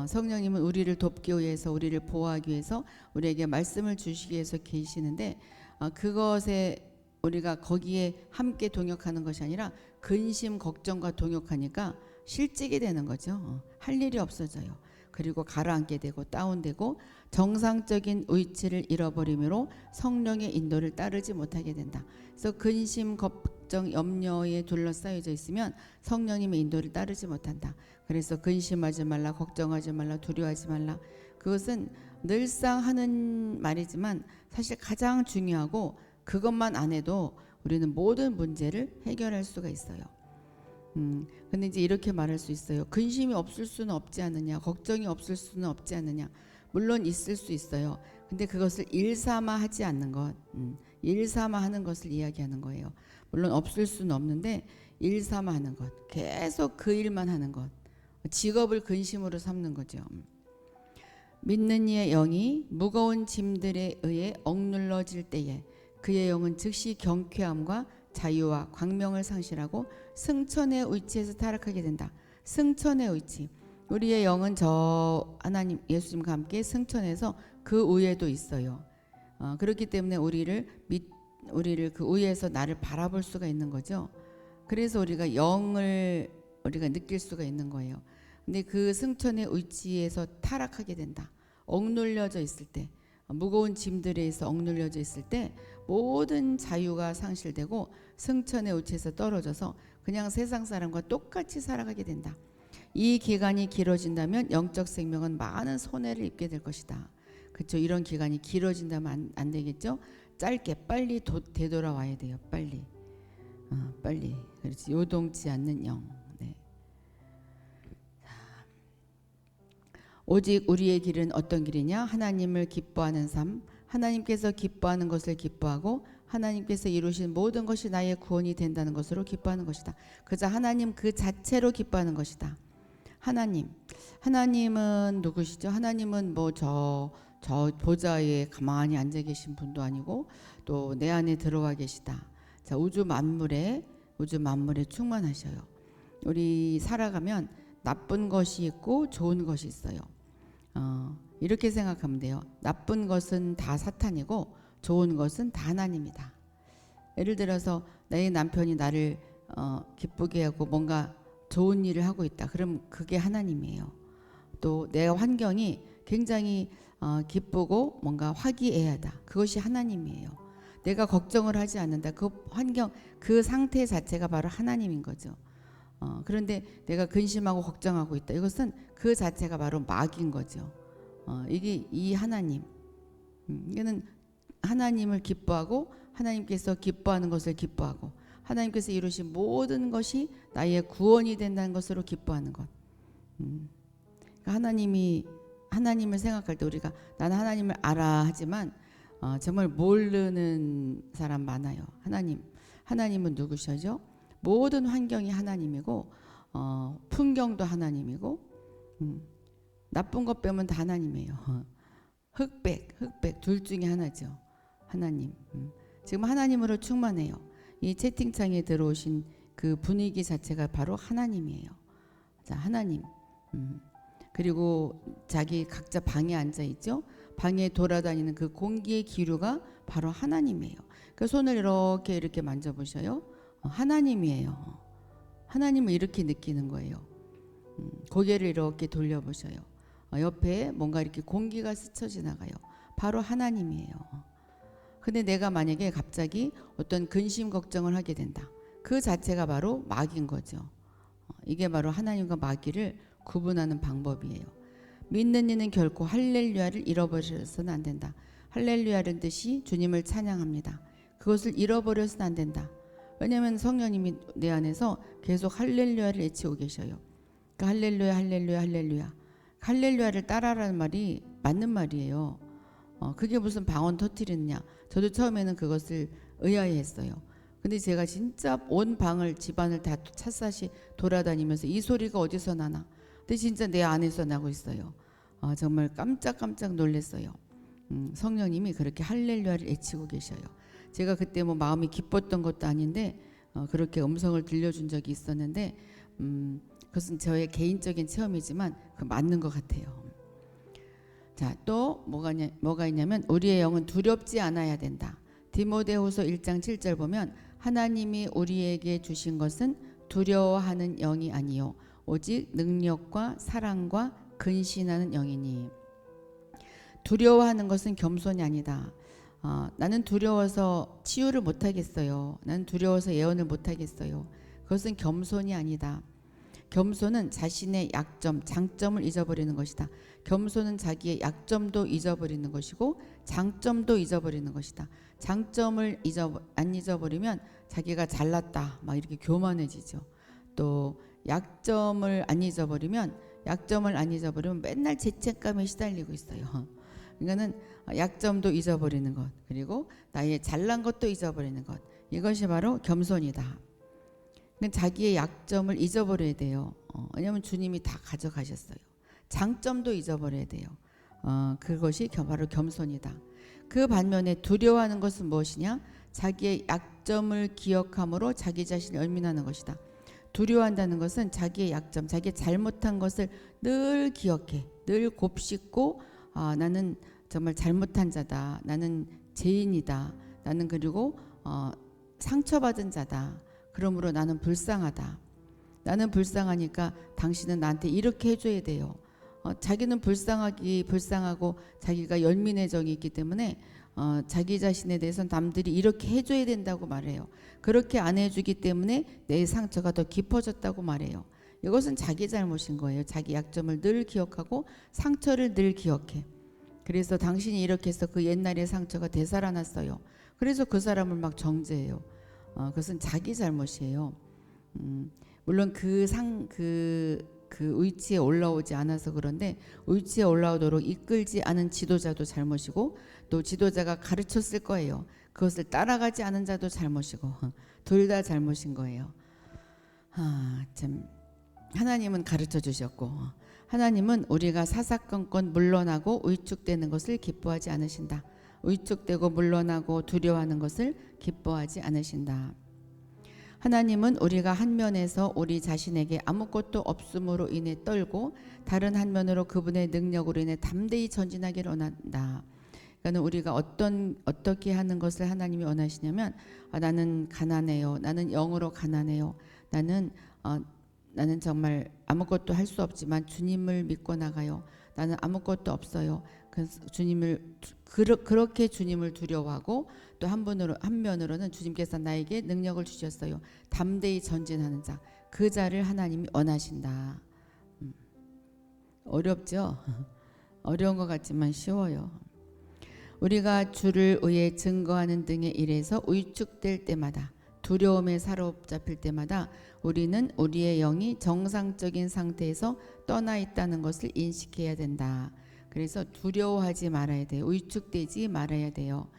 성령님은 우리를 돕기 위해서 우리를 보호하기 위해서 우리에게 말씀을 주시기 위해서 계시는데 그것에 우리가 거기에 함께 동역하는 것이 아니라 근심 걱정과 동역하니까 실직이 되는 거죠. 할 일이 없어져요. 그리고 가라앉게 되고 다운되고 정상적인 의지를 잃어버림으로 성령의 인도를 따르지 못하게 된다. 그래서 근심, 걱정, 염려에 둘러싸여져 있으면 성령님의 인도를 따르지 못한다. 그래서 근심하지 말라, 걱정하지 말라, 두려워하지 말라. 그것은 늘상 하는 말이지만 사실 가장 중요하고 그것만 안 해도 우리는 모든 문제를 해결할 수가 있어요. 근데 이제 이렇게 말할 수 있어요. 근심이 없을 수는 없지 않느냐, 걱정이 없을 수는 없지 않느냐. 물론 있을 수 있어요. 근데 그것을 일삼아 하지 않는 것, 일삼아 하는 것을 이야기하는 거예요. 물론 없을 수는 없는데 일삼아 하는 것, 계속 그 일만 하는 것, 직업을 근심으로 삼는 거죠. 믿는 이의 영이 무거운 짐들에 의해 억눌러질 때에 그의 영은 즉시 경쾌함과 자유와 광명을 상실하고 승천의 위치에서 타락하게 된다. 승천의 위치. 우리의 영은 저 하나님 예수님과 함께 승천해서 그 위에도 있어요. 그렇기 때문에 우리를 그 위에서 나를 바라볼 수가 있는 거죠. 그래서 우리가 영을 우리가 느낄 수가 있는 거예요. 근데 그 승천의 위치에서 타락하게 된다. 억눌려져 있을 때, 무거운 짐들에 의해서 억눌려져 있을 때 모든 자유가 상실되고 승천의 위치에서 떨어져서 그냥 세상 사람과 똑같이 살아가게 된다. 이 기간이 길어진다면 영적 생명은 많은 손해를 입게 될 것이다. 그렇죠? 이런 기간이 길어진다면 안 되겠죠? 짧게 빨리 되돌아와야 돼요. 빨리. 그렇지. 요동치 않는 영. 네. 오직 우리의 길은 어떤 길이냐? 하나님을 기뻐하는 삶. 하나님께서 기뻐하는 것을 기뻐하고 하나님께서 이루신 모든 것이 나의 구원이 된다는 것으로 기뻐하는 것이다. 그저 하나님 그 자체로 기뻐하는 것이다. 하나님은 누구시죠? 하나님은 뭐 저 보좌에 가만히 앉아 계신 분도 아니고 또 내 안에 들어와 계시다. 자, 우주 만물에 충만하셔요. 우리 살아가면 나쁜 것이 있고 좋은 것이 있어요. 이렇게 생각하면 돼요. 나쁜 것은 다 사탄이고 좋은 것은 다 하나님이다. 예를 들어서 내 남편이 나를 기쁘게 하고 뭔가 좋은 일을 하고 있다. 그럼 그게 하나님이에요. 또 내 환경이 굉장히 기쁘고 뭔가 화기애애하다. 그것이 하나님이에요. 내가 걱정을 하지 않는다. 그 환경, 그 상태 자체가 바로 하나님인 거죠. 그런데 내가 근심하고 걱정하고 있다. 이것은 그 자체가 바로 마귀인 거죠. 이게 이 하나님. 이거는 하나님을 기뻐하고 하나님께서 기뻐하는 것을 기뻐하고 하나님께서 이루신 모든 것이 나의 구원이 된다는 것으로 기뻐하는 것. 그러니까 하나님을 생각할 때 우리가 나는 하나님을 알아 하지만 정말 모르는 사람 많아요. 하나님은 누구셔죠? 모든 환경이 하나님이고 풍경도 하나님이고 나쁜 것 빼면 다 하나님이에요. 흑백 둘 중에 하나죠. 하나님. 지금 하나님으로 충만해요. 이 채팅창에 들어오신 그 분위기 자체가 바로 하나님이에요. 자, 하나님. 그리고 자기 각자 방에 앉아 있죠. 방에 돌아다니는 그 공기의 기류가 바로 하나님이에요. 그 손을 이렇게 만져보셔요. 하나님이에요. 하나님을 이렇게 느끼는 거예요. 고개를 이렇게 돌려보셔요. 옆에 뭔가 이렇게 공기가 스쳐 지나가요. 바로 하나님이에요. 근데 내가 만약에 갑자기 어떤 근심 걱정을 하게 된다. 그 자체가 바로 마귀인 거죠. 이게 바로 하나님과 마귀를 구분하는 방법이에요. 믿는 이는 결코 할렐루야를 잃어버려서는 안 된다. 할렐루야라는 뜻이 주님을 찬양합니다. 그것을 잃어버려서는 안 된다. 왜냐하면 성령님이 내 안에서 계속 할렐루야를 외치고 계셔요. 그러니까 할렐루야 할렐루야 할렐루야. 할렐루야를 따라라는 말이 맞는 말이에요. 그게 무슨 방언 터뜨리느냐. 저도 처음에는 그것을 의아해했어요. 근데 제가 진짜 온 방을 집안을 다 샅샅이 돌아다니면서 이 소리가 어디서 나나. 근데 진짜 내 안에서 나고 있어요. 정말 깜짝 놀랐어요. 성령님이 그렇게 할렐루야를 외치고 계셔요. 제가 그때 뭐 마음이 기뻤던 것도 아닌데 그렇게 음성을 들려준 적이 있었는데 그것은 저의 개인적인 체험이지만 그 맞는 것 같아요. 자, 또 뭐가 있냐면 우리의 영은 두렵지 않아야 된다. 디모데후서 1장 7절 보면 하나님이 우리에게 주신 것은 두려워하는 영이 아니요 오직 능력과 사랑과 근신하는 영이니. 두려워하는 것은 겸손이 아니다. 나는 두려워서 치유를 못하겠어요. 나는 두려워서 예언을 못하겠어요. 그것은 겸손이 아니다. 겸손은 자신의 약점, 장점을 잊어버리는 것이다. 겸손은 자기의 약점도 잊어버리는 것이고 장점도 잊어버리는 것이다. 장점을 안 잊어버리면 자기가 잘났다 막 이렇게 교만해지죠. 또 약점을 안 잊어버리면 맨날 죄책감에 시달리고 있어요. 그러니까는 약점도 잊어버리는 것, 그리고 나의 잘난 것도 잊어버리는 것, 이것이 바로 겸손이다. 자기의 약점을 잊어버려야 돼요. 왜냐하면 주님이 다 가져가셨어요. 장점도 잊어버려야 돼요. 그것이 바로 겸손이다. 그 반면에 두려워하는 것은 무엇이냐? 자기의 약점을 기억함으로 자기 자신을 연민하는 것이다. 두려워한다는 것은 자기의 약점, 자기의 잘못한 것을 늘 기억해, 늘 곱씹고 나는 정말 잘못한 자다. 나는 죄인이다. 나는 그리고 상처받은 자다. 그러므로 나는 불쌍하다. 나는 불쌍하니까 당신은 나한테 이렇게 해줘야 돼요. 자기는 불쌍하고 자기가 연민의 정이 있기 때문에 자기 자신에 대해서 남들이 이렇게 해줘야 된다고 말해요. 그렇게 안 해주기 때문에 내 상처가 더 깊어졌다고 말해요. 이것은 자기 잘못인 거예요. 자기 약점을 늘 기억하고 상처를 늘 기억해. 그래서 당신이 이렇게 해서 그 옛날의 상처가 되살아났어요. 그래서 그 사람을 막 정죄해요. 그것은 자기 잘못이에요. 물론 그 위치에 올라오지 않아서 그런데 위치에 올라오도록 이끌지 않은 지도자도 잘못이고 또 지도자가 가르쳤을 거예요. 그것을 따라가지 않은 자도 잘못이고 둘 다 잘못인 거예요. 참 하나님은 가르쳐 주셨고 하나님은 우리가 사사건건 물러나고 위축되는 것을 기뻐하지 않으신다. 위축되고 물러나고 두려워하는 것을 기뻐하지 않으신다. 하나님은 우리가 한 면에서 우리 자신에게 아무것도 없음으로 인해 떨고 다른 한 면으로 그분의 능력으로 인해 담대히 전진하기를 원한다. 그러니까 우리가 어떻게 하는 것을 하나님이 원하시냐면 나는 가난해요. 나는 영으로 가난해요. 나는 정말 아무것도 할 수 없지만 주님을 믿고 나가요. 나는 아무것도 없어요. 그래서 그렇게 주님을 두려워하고 또 한면으로는 주님께서 나에게 능력을 주셨어요. 담대히 전진하는 자, 그 자를 하나님이 원하신다. 어렵죠? 어려운 것 같지만 쉬워요. 우리가 주를 의해 증거하는 등의 일에서 위축될 때마다, 두려움에 사로잡힐 때마다 우리는 우리의 영이 정상적인 상태에서 떠나 있다는 것을 인식해야 된다. 그래서 두려워하지 말아야 돼요. 위축되지 말아야 돼요.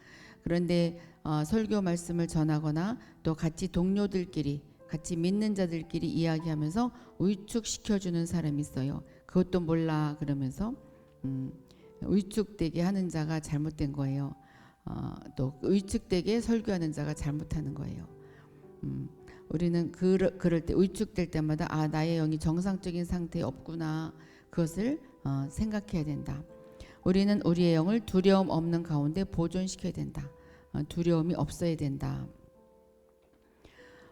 그런데 설교 말씀을 전하거나 또 같이 동료들끼리, 같이 믿는 자들끼리 이야기하면서 위축시켜주는 사람이 있어요. 그것도 몰라 그러면서 위축되게 하는 자가 잘못된 거예요. 또 위축되게 설교하는 자가 잘못하는 거예요. 우리는 그럴 때 위축될 때마다 나의 영이 정상적인 상태에 없구나, 그것을 생각해야 된다. 우리는 우리의 영을 두려움 없는 가운데 보존시켜야 된다. 두려움이 없어야 된다.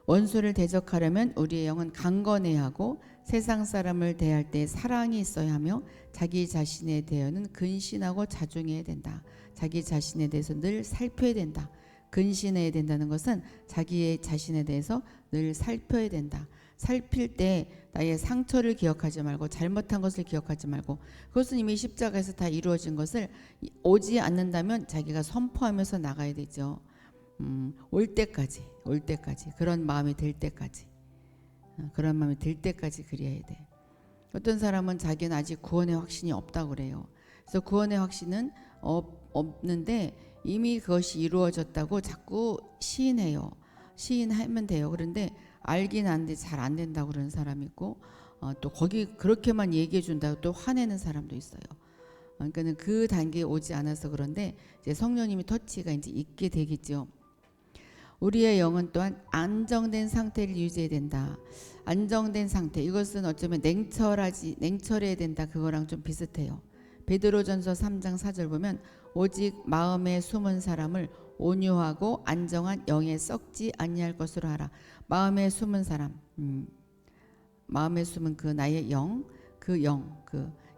원수를 대적하려면 우리의 영은 강건해야 하고 세상 사람을 대할 때 사랑이 있어야 하며 자기 자신에 대해서는 근신하고 자중해야 된다. 자기 자신에 대해서 늘 살펴야 된다. 근신해야 된다는 것은 자기 자신에 대해서 늘 살펴야 된다. 살필 때 나의 상처를 기억하지 말고 잘못한 것을 기억하지 말고, 그것은 이미 십자가에서 다 이루어진 것을 오지 않는다면 자기가 선포하면서 나가야 되죠. 올 때까지 그런 마음이 들 때까지 그래야 돼. 어떤 사람은 자기는 아직 구원의 확신이 없다고 그래요. 그래서 구원의 확신은 없는데 이미 그것이 이루어졌다고 자꾸 시인해요. 시인하면 돼요. 그런데 알긴 아는데 잘 안 된다고 그러는 사람이 있고, 또 거기 그렇게만 얘기해 준다고 또 화내는 사람도 있어요. 그러니까는 그 단계에 오지 않아서 그런데 이제 성령님이 터치가 이제 있게 되겠죠. 우리의 영은 또한 안정된 상태를 유지해야 된다. 안정된 상태, 이것은 어쩌면 냉철해야 된다. 그거랑 좀 비슷해요. 베드로전서 3장 4절 보면 오직 마음에 숨은 사람을 온유하고 안정한 영에 썩지 아니할 것으로 하라. 마음에 숨은 사람, 마음에 숨은 그 나의 영, 그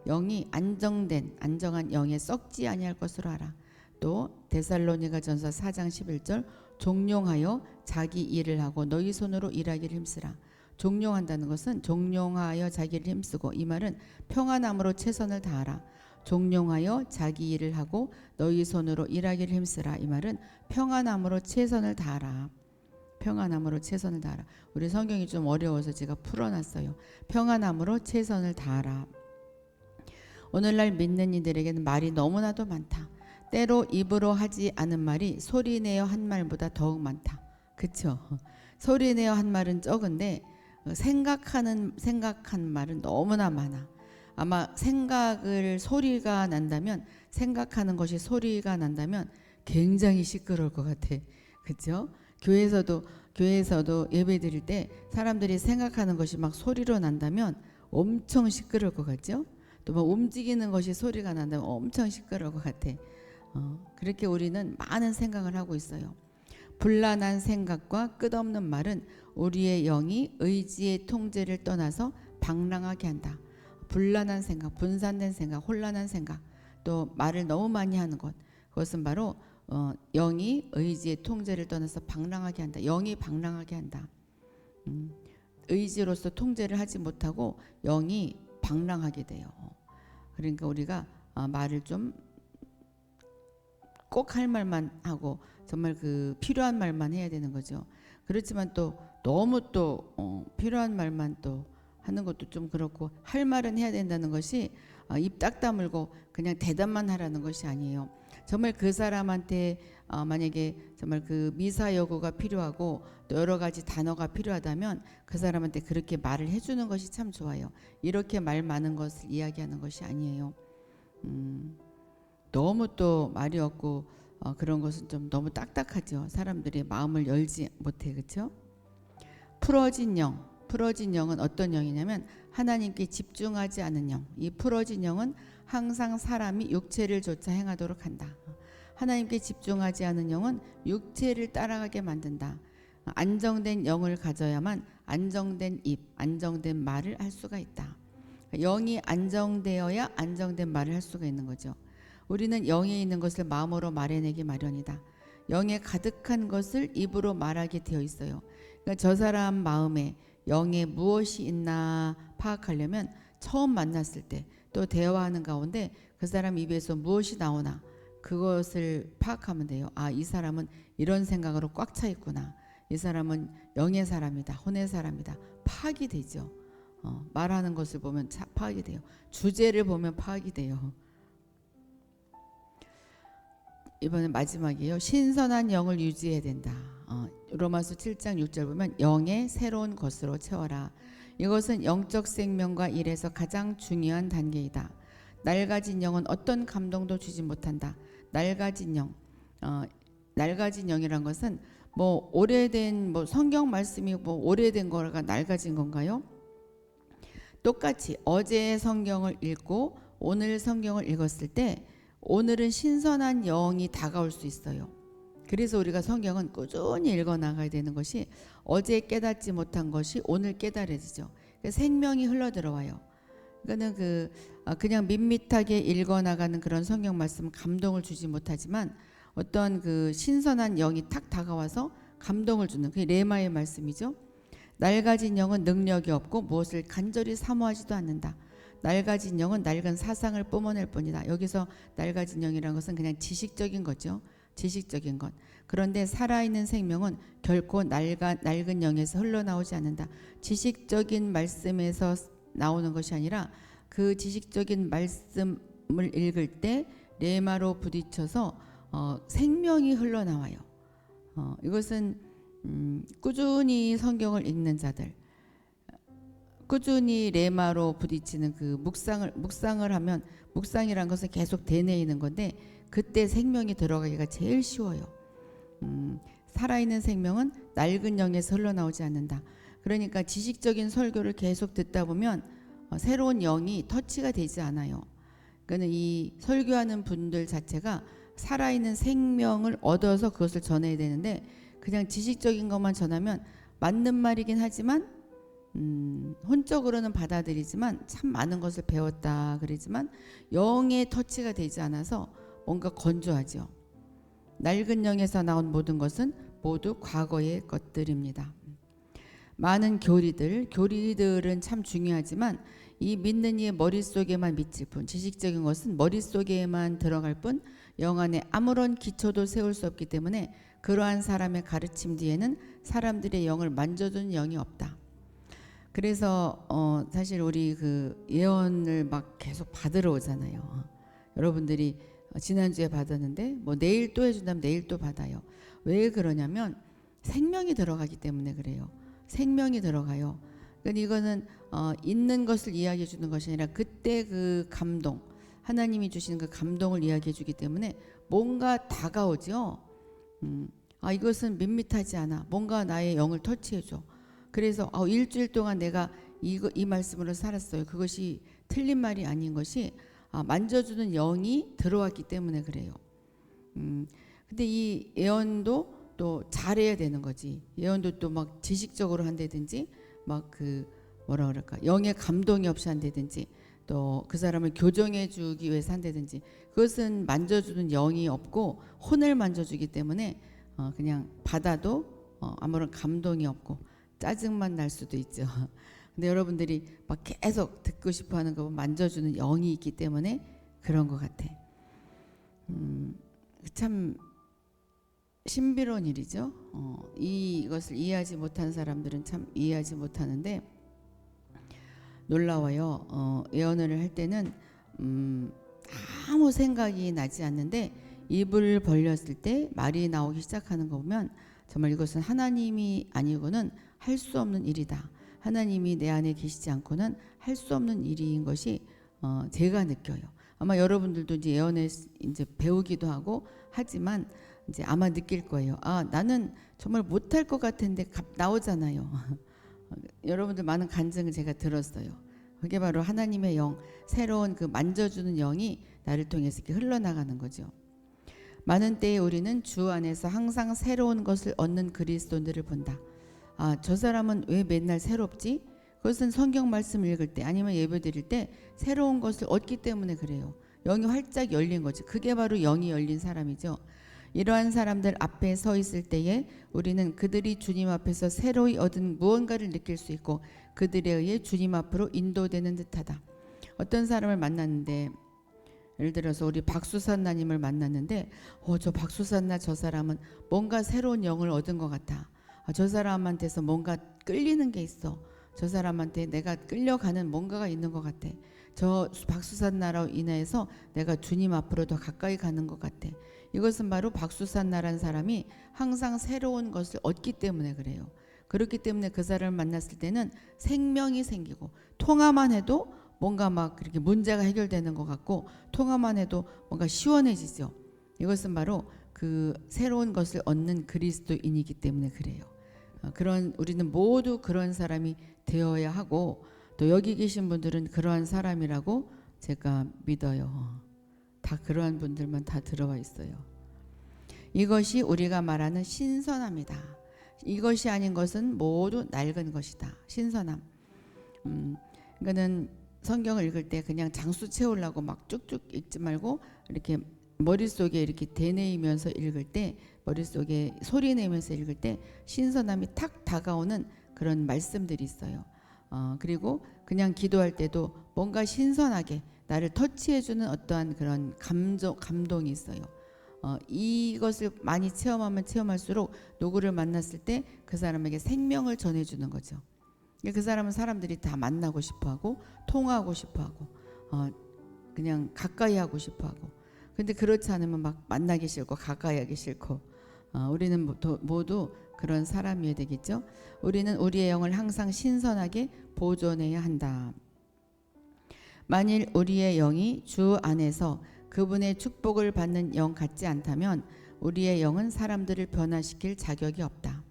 영이 안정한 영에 썩지 아니할 것으로 하라. 또 데살로니가전서 4장 11절 종용하여 자기 일을 하고 너희 손으로 일하기를 힘쓰라. 종용한다는 것은 종용하여 자기를 힘쓰고, 이 말은 평안함으로 최선을 다하라. 종용하여 자기 일을 하고 너희 손으로 일하기를 힘쓰라. 이 말은 평안함으로 최선을 다하라. 평안함으로 최선을 다하라. 우리 성경이 좀 어려워서 제가 풀어놨어요. 평안함으로 최선을 다하라. 오늘날 믿는 이들에게는 말이 너무나도 많다. 때로 입으로 하지 않은 말이 소리내어 한 말보다 더욱 많다. 그쵸? 소리내어 한 말은 적은데 생각한 말은 너무나 많아. 아마 생각하는 것이 소리가 난다면 굉장히 시끄러울 것 같아. 그쵸? 교회에서도 예배 드릴 때 사람들이 생각하는 것이 막 소리로 난다면 엄청 시끄러울 것 같죠? 또 막 움직이는 것이 소리가 난다면 엄청 시끄러울 것 같아. 그렇게 우리는 많은 생각을 하고 있어요. 불란한 생각과 끝없는 말은 우리의 영이 의지의 통제를 떠나서 방랑하게 한다. 불란한 생각, 분산된 생각, 혼란한 생각, 또 말을 너무 많이 하는 것, 그것은 바로 영이 의지의 통제를 떠나서 방랑하게 한다. 영이 방랑하게 한다. 의지로서 통제를 하지 못하고 영이 방랑하게 돼요. 그러니까 우리가 말을 좀 꼭 할 말만 하고 정말 그 필요한 말만 해야 되는 거죠. 그렇지만 또 너무 또 필요한 말만 또 하는 것도 좀 그렇고, 할 말은 해야 된다는 것이 입 딱 다물고 그냥 대답만 하라는 것이 아니에요. 정말 그 사람한테 만약에 정말 그 미사 여구가 필요하고 또 여러 가지 단어가 필요하다면 그 사람한테 그렇게 말을 해주는 것이 참 좋아요. 이렇게 말 많은 것을 이야기하는 것이 아니에요. 너무 또 말이 없고 그런 것은 좀 너무 딱딱하죠. 사람들이 마음을 열지 못해. 그렇죠? 풀어진 영은 어떤 영이냐면 하나님께 집중하지 않은 영. 이 풀어진 영은 항상 사람이 육체를 좇아 행하도록 한다. 하나님께 집중하지 않은 영은 육체를 따라가게 만든다. 안정된 영을 가져야만 안정된 입, 안정된 말을 할 수가 있다. 영이 안정되어야 안정된 말을 할 수가 있는 거죠. 우리는 영에 있는 것을 마음으로 말해내기 마련이다. 영에 가득한 것을 입으로 말하게 되어 있어요. 그러니까 저 사람 마음에 영에 무엇이 있나 파악하려면 처음 만났을 때 또 대화하는 가운데 그 사람 입에서 무엇이 나오나 그것을 파악하면 돼요. 아, 이 사람은 이런 생각으로 꽉 차 있구나. 이 사람은 영의 사람이다. 혼의 사람이다. 파악이 되죠. 말하는 것을 보면 파악이 돼요. 주제를 보면 파악이 돼요. 이번엔 마지막이에요. 신선한 영을 유지해야 된다. 로마서 7장 6절 보면 영의 새로운 것으로 채워라. 이것은 영적 생명과 일에서 가장 중요한 단계이다. 낡아진 영은 어떤 감동도 주지 못한다. 낡아진 영, 낡아진 영이란 것은 뭐 오래된 뭐 성경 말씀이 뭐 오래된 거가 낡아진 건가요? 똑같이 어제 성경을 읽고 오늘 성경을 읽었을 때 오늘은 신선한 영이 다가올 수 있어요. 그래서 우리가 성경은 꾸준히 읽어 나가야 되는 것이 어제 깨닫지 못한 것이 오늘 깨달아지죠. 생명이 흘러 들어와요. 그거는 그냥 밋밋하게 읽어 나가는 그런 성경 말씀은 감동을 주지 못하지만 어떤 그 신선한 영이 탁 다가와서 감동을 주는 그게 레마의 말씀이죠. 낡아진 영은 능력이 없고 무엇을 간절히 사모하지도 않는다. 낡아진 영은 낡은 사상을 뿜어낼 뿐이다. 여기서 낡아진 영이라는 것은 그냥 지식적인 거죠. 지식적인 것. 그런데 살아있는 생명은 결코 낡은 영에서 흘러나오지 않는다. 지식적인 말씀에서 나오는 것이 아니라 그 지식적인 말씀을 읽을 때 레마로 부딪혀서 생명이 흘러나와요. 이것은 꾸준히 성경을 읽는 자들, 꾸준히 레마로 부딪히는 그 묵상을 하면 묵상이란 것은 계속 되뇌이는 건데 그때 생명이 들어가기가 제일 쉬워요. 살아있는 생명은 낡은 영에서 흘러나오지 않는다. 그러니까 지식적인 설교를 계속 듣다 보면 새로운 영이 터치가 되지 않아요. 그러니까 이 설교하는 분들 자체가 살아있는 생명을 얻어서 그것을 전해야 되는데 그냥 지식적인 것만 전하면 맞는 말이긴 하지만 혼적으로는 받아들이지만 참 많은 것을 배웠다 그러지만 영의 터치가 되지 않아서 뭔가 건조하죠. 낡은 영에서 나온 모든 것은 모두 과거의 것들입니다. 많은 교리들은 참 중요하지만 이 믿는 이의 머릿속에만 미칠 뿐 지식적인 것은 머릿속에만 들어갈 뿐 영 안에 아무런 기초도 세울 수 없기 때문에 그러한 사람의 가르침 뒤에는 사람들의 영을 만져주는 영이 없다. 그래서 사실 우리 그 예언을 막 계속 받으러 오잖아요. 여러분들이 지난주에 받았는데 뭐 내일 또 해준다면 내일 또 받아요. 왜 그러냐면 생명이 들어가기 때문에 그래요. 생명이 들어가요. 그러니까 이거는 있는 것을 이야기해 주는 것이 아니라 그때 그 감동 하나님이 주시는 그 감동을 이야기해 주기 때문에 뭔가 다가오죠. 이것은 밋밋하지 않아. 뭔가 나의 영을 터치해 줘. 그래서 일주일 동안 내가 이 말씀으로 살았어요. 그것이 틀린 말이 아닌 것이 만져주는 영이 들어왔기 때문에 그래요. 근데 이 예언도 또 잘해야 되는 거지. 예언도 또 막 지식적으로 한다든지 막 뭐라 그럴까 영의 감동이 없이 한다든지 또 그 사람을 교정해 주기 위해서 한다든지 그것은 만져주는 영이 없고 혼을 만져주기 때문에 그냥 받아도 아무런 감동이 없고 짜증만 날 수도 있죠. 근데 여러분들이 막 계속 듣고 싶어하는 거 만져주는 영이 있기 때문에 그런 것 같아. 참 신비로운 일이죠. 이것을 이해하지 못한 사람들은 참 이해하지 못하는데 놀라워요. 예언을 할 때는 아무 생각이 나지 않는데 입을 벌렸을 때 말이 나오기 시작하는 거 보면 정말 이것은 하나님이 아니고는 할 수 없는 일이다. 하나님이 내 안에 계시지 않고는 할 수 없는 일인 것이 제가 느껴요. 아마 여러분들도 이제 예언을 이제 배우기도 하고 하지만 이제 아마 느낄 거예요. 나는 정말 못할 것 같은데 나오잖아요. 여러분들 많은 간증을 제가 들었어요. 그게 바로 하나님의 영, 새로운 그 만져주는 영이 나를 통해서 이렇게 흘러나가는 거죠. 많은 때에 우리는 주 안에서 항상 새로운 것을 얻는 그리스도인들을 본다. 저 사람은 왜 맨날 새롭지? 그것은 성경 말씀 읽을 때 아니면 예배 드릴 때 새로운 것을 얻기 때문에 그래요. 영이 활짝 열린 거지. 그게 바로 영이 열린 사람이죠. 이러한 사람들 앞에 서 있을 때에 우리는 그들이 주님 앞에서 새로이 얻은 무언가를 느낄 수 있고 그들에 의해 주님 앞으로 인도되는 듯하다. 어떤 사람을 만났는데, 예를 들어서 우리 박수산나님을 만났는데 저 박수산나 저 사람은 뭔가 새로운 영을 얻은 것 같아. 저 사람한테서 뭔가 끌리는 게 있어. 저 사람한테 내가 끌려가는 뭔가가 있는 것 같아. 저 박수산나로 인해서 내가 주님 앞으로 더 가까이 가는 것 같아. 이것은 바로 박수산나라는 사람이 항상 새로운 것을 얻기 때문에 그래요. 그렇기 때문에 그 사람을 만났을 때는 생명이 생기고, 통화만 해도 뭔가 막 그렇게 문제가 해결되는 것 같고, 통화만 해도 뭔가 시원해지죠. 이것은 바로 그 새로운 것을 얻는 그리스도인이기 때문에 그래요. 그런 우리는 모두 그런 사람이 되어야 하고, 또 여기 계신 분들은 그러한 사람이라고 제가 믿어요. 다 그러한 분들만 다 들어와 있어요. 이것이 우리가 말하는 신선함이다. 이것이 아닌 것은 모두 낡은 것이다. 신선함. 그러니까는 성경을 읽을 때 그냥 장수 채우려고 막 쭉쭉 읽지 말고 이렇게 머릿속에 이렇게 되뇌이면서 읽을 때, 머릿속에 소리 내면서 읽을 때 신선함이 탁 다가오는 그런 말씀들이 있어요. 그리고 그냥 기도할 때도 뭔가 신선하게 나를 터치해주는 어떠한 그런 감동이 있어요. 이것을 많이 체험하면 체험할수록 누구를 만났을 때 그 사람에게 생명을 전해주는 거죠. 그 사람은 사람들이 다 만나고 싶어하고 통화하고 싶어하고 그냥 가까이 하고 싶어하고, 근데 그렇지 않으면 막 만나기 싫고 가까이 하기 싫고, 우리는 모두 그런 사람이어야 되겠죠. 우리는 우리의 영을 항상 신선하게 보존해야 한다. 만일 우리의 영이 주 안에서 그분의 축복을 받는 영 같지 않다면 우리의 영은 사람들을 변화시킬 자격이 없다.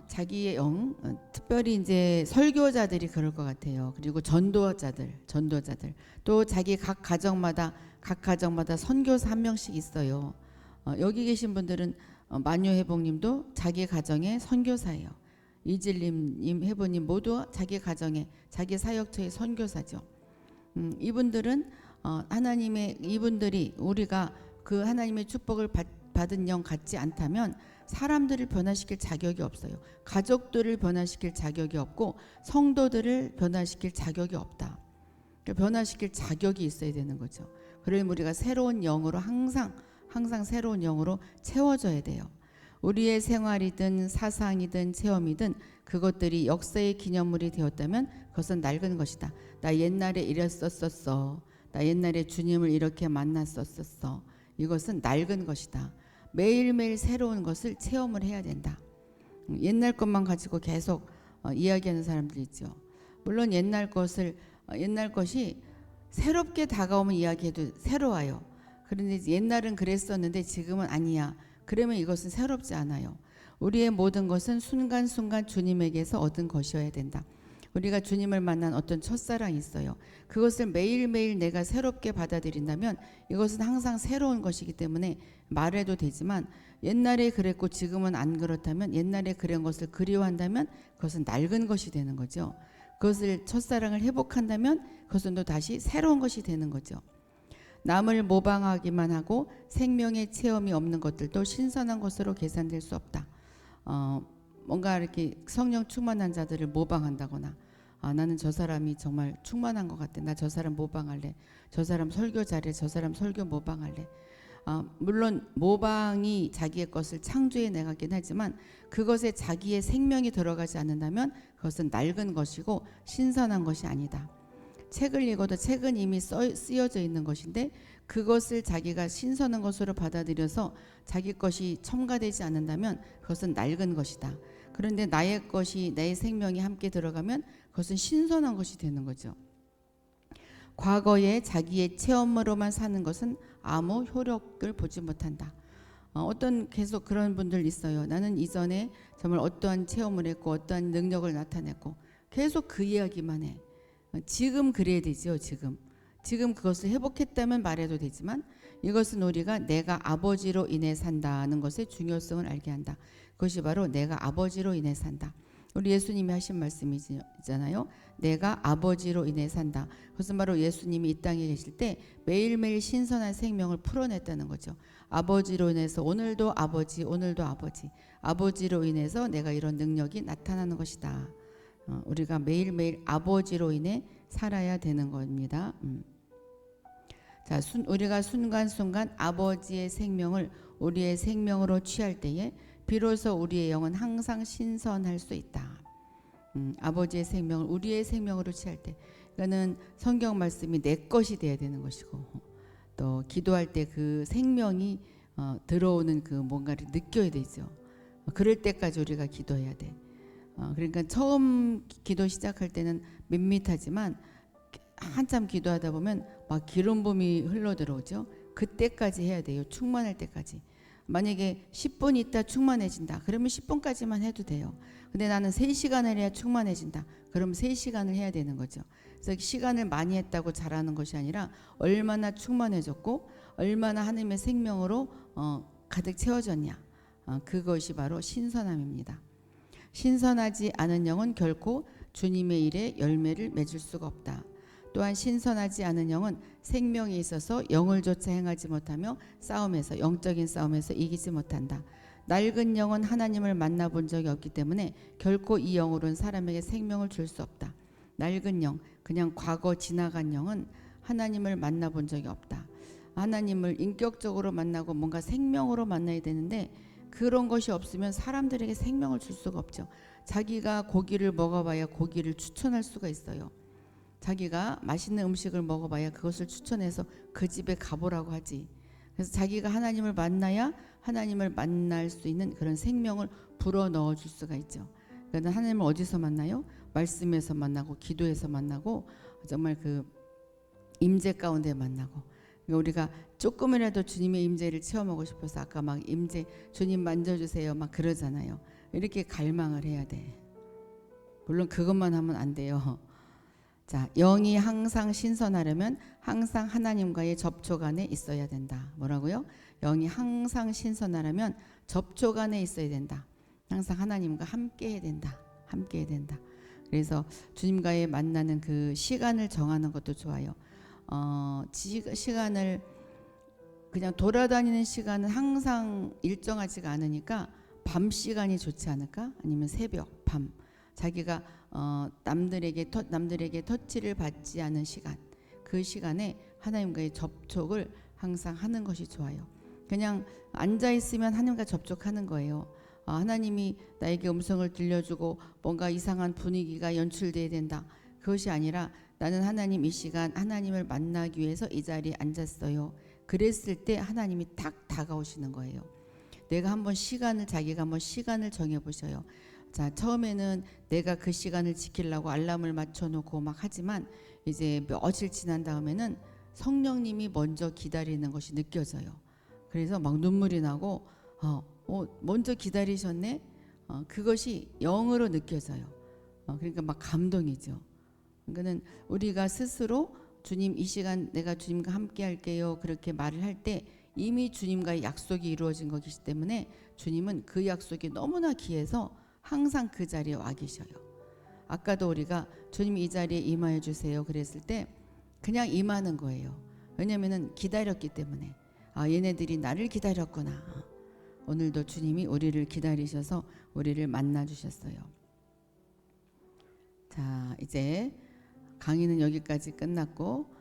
자기의 영, 특별히 이제 설교자들이 그럴 것 같아요. 그리고 전도자들, 또 자기 각 가정마다 선교사 한 명씩 있어요. 여기 계신 분들은 만유회복님도 자기 가정의 선교사예요. 이질님, 회복님 모두 자기 가정의, 자기 사역처의 선교사죠. 이분들은 이분들이 우리가 그 하나님의 축복을 받은 영 같지 않다면 사람들을 변화시킬 자격이 없어요. 가족들을 변화시킬 자격이 없고 성도들을 변화시킬 자격이 없다. 그러니까 변화시킬 자격이 있어야 되는 거죠. 그러면 우리가 새로운 영으로 항상 새로운 영으로 채워져야 돼요. 우리의 생활이든 사상이든 체험이든 그것들이 역사의 기념물이 되었다면 그것은 낡은 것이다. 나 옛날에 이랬었었어. 나 옛날에 주님을 이렇게 만났었었어. 이것은 낡은 것이다. 매일매일 새로운 것을 체험을 해야 된다. 옛날 것만 가지고 계속 이야기하는 사람들 있죠. 물론 옛날 것이 새롭게 다가오면 이야기해도 새로워요. 그런데 옛날은 그랬었는데 지금은 아니야. 그러면 이것은 새롭지 않아요. 우리의 모든 것은 순간순간 주님에게서 얻은 것이어야 된다. 우리가 주님을 만난 어떤 첫사랑이 있어요. 그것을 매일매일 내가 새롭게 받아들인다면 이것은 항상 새로운 것이기 때문에 말해도 되지만, 옛날에 그랬고 지금은 안 그렇다면, 옛날에 그런 것을 그리워한다면 그것은 낡은 것이 되는 거죠. 그것을 첫사랑을 회복한다면 그것은 또 다시 새로운 것이 되는 거죠. 남을 모방하기만 하고 생명의 체험이 없는 것들도 신선한 것으로 계산될 수 없다. 뭔가 이렇게 성령 충만한 자들을 모방한다거나, 나는 저 사람이 정말 충만한 것 같아. 나 저 사람 모방할래. 저 사람 설교 잘해. 저 사람 설교 모방할래. 물론 모방이 자기의 것을 창조해 나가긴 하지만 그것에 자기의 생명이 들어가지 않는다면 그것은 낡은 것이고 신선한 것이 아니다. 책을 읽어도 책은 이미 쓰여져 있는 것인데 그것을 자기가 신선한 것으로 받아들여서 자기 것이 첨가되지 않는다면 그것은 낡은 것이다. 그런데 나의 것이, 내 생명이 함께 들어가면 그것은 신선한 것이 되는 거죠. 과거에 자기의 체험으로만 사는 것은 아무 효력을 보지 못한다. 계속 그런 분들 있어요. 나는 이전에 정말 어떠한 체험을 했고 어떠한 능력을 나타냈고 계속 그 이야기만 해. 지금 그래야 되죠. 지금 그것을 회복했다면 말해도 되지만, 이것은 우리가 내가 아버지로 인해 산다는 것의 중요성을 알게 한다. 그것이 바로 내가 아버지로 인해 산다. 우리 예수님이 하신 말씀이잖아요. 내가 아버지로 인해 산다. 그것은 바로 예수님이 이 땅에 계실 때 매일매일 신선한 생명을 풀어냈다는 거죠. 아버지로 인해서 오늘도 아버지, 오늘도 아버지. 아버지로 인해서 내가 이런 능력이 나타나는 것이다. 우리가 매일매일 아버지로 인해 살아야 되는 겁니다. 자, 우리가 순간순간 아버지의 생명을 우리의 생명으로 취할 때에 비로소 우리의 영은 항상 신선할 수 있다. 아버지의 생명을 우리의 생명으로 취할 때, 그러니까는 성경 말씀이 내 것이 돼야 되는 것이고, 또 기도할 때 그 생명이 들어오는 그 뭔가를 느껴야 되죠. 그럴 때까지 우리가 기도해야 돼. 그러니까 처음 기도 시작할 때는 밋밋하지만 한참 기도하다 보면 막 기름 부음이 흘러 들어오죠. 그때까지 해야 돼요. 충만할 때까지. 만약에 10분 있다 충만해진다. 그러면 10분까지만 해도 돼요. 근데 나는 3시간을 해야 충만해진다. 그럼 3시간을 해야 되는 거죠. 그래서 시간을 많이 했다고 잘하는 것이 아니라 얼마나 충만해졌고 얼마나 하나님의 생명으로 가득 채워졌냐. 그것이 바로 신선함입니다. 신선하지 않은 영은 결코 주님의 일에 열매를 맺을 수가 없다. 또한 신선하지 않은 영은 생명에 있어서 영을 조차 행하지 못하며 싸움에서 영적인 싸움에서 이기지 못한다. 낡은 영은 하나님을 만나본 적이 없기 때문에 결코 이 영으로는 사람에게 생명을 줄 수 없다. 낡은 영, 그냥 과거 지나간 영은 하나님을 만나본 적이 없다. 하나님을 인격적으로 만나고 뭔가 생명으로 만나야 되는데 그런 것이 없으면 사람들에게 생명을 줄 수가 없죠. 자기가 고기를 먹어봐야 고기를 추천할 수가 있어요. 자기가 맛있는 음식을 먹어봐야 그것을 추천해서 그 집에 가보라고 하지. 그래서 자기가 하나님을 만나야 하나님을 만날 수 있는 그런 생명을 불어 넣어 줄 수가 있죠. 그러니까 하나님을 어디서 만나요? 말씀에서 만나고 기도에서 만나고 정말 그 임재 가운데 만나고. 그러니까 우리가 조금이라도 주님의 임재를 체험하고 싶어서 아까 막 임재 주님 만져주세요 막 그러잖아요. 이렇게 갈망을 해야 돼. 물론 그것만 하면 안 돼요. 자, 영이 항상 신선하려면 항상 하나님과의 접촉 안에 있어야 된다. 뭐라고요? 영이 항상 신선하려면 접촉 안에 있어야 된다. 항상 하나님과 함께 해야 된다. 함께 해야 된다. 그래서 주님과의 만나는 그 시간을 정하는 것도 좋아요. 시간을 그냥 돌아다니는 시간은 항상 일정하지가 않으니까 밤 시간이 좋지 않을까? 아니면 새벽, 밤. 자기가 남들에게 터치를 받지 않은 시간, 그 시간에 하나님과의 접촉을 항상 하는 것이 좋아요. 그냥 앉아 있으면 하나님과 접촉하는 거예요. 하나님이 나에게 음성을 들려주고 뭔가 이상한 분위기가 연출돼야 된다. 그것이 아니라 나는 하나님 이 시간 하나님을 만나기 위해서 이 자리에 앉았어요. 그랬을 때 하나님이 딱 다가오시는 거예요. 내가 한번 자기가 한번 시간을 정해보셔요. 자, 처음에는 내가 그 시간을 지키려고 알람을 맞춰놓고 막 하지만 이제 며칠 지난 다음에는 성령님이 먼저 기다리는 것이 느껴져요. 그래서 막 눈물이 나고 먼저 기다리셨네. 그것이 영으로 느껴져요. 그러니까 막 감동이죠. 그러니까는 우리가 스스로 주님 이 시간 내가 주님과 함께 할게요. 그렇게 말을 할 때 이미 주님과의 약속이 이루어진 것이기 때문에 주님은 그 약속이 너무나 귀해서 항상 그 자리에 와 계셔요. 아까도 우리가 주님 이 자리에 임하여 주세요 그랬을 때 그냥 임하는 거예요. 왜냐하면 기다렸기 때문에 얘네들이 나를 기다렸구나. 오늘도 주님이 우리를 기다리셔서 우리를 만나 주셨어요. 자, 이제 강의는 여기까지 끝났고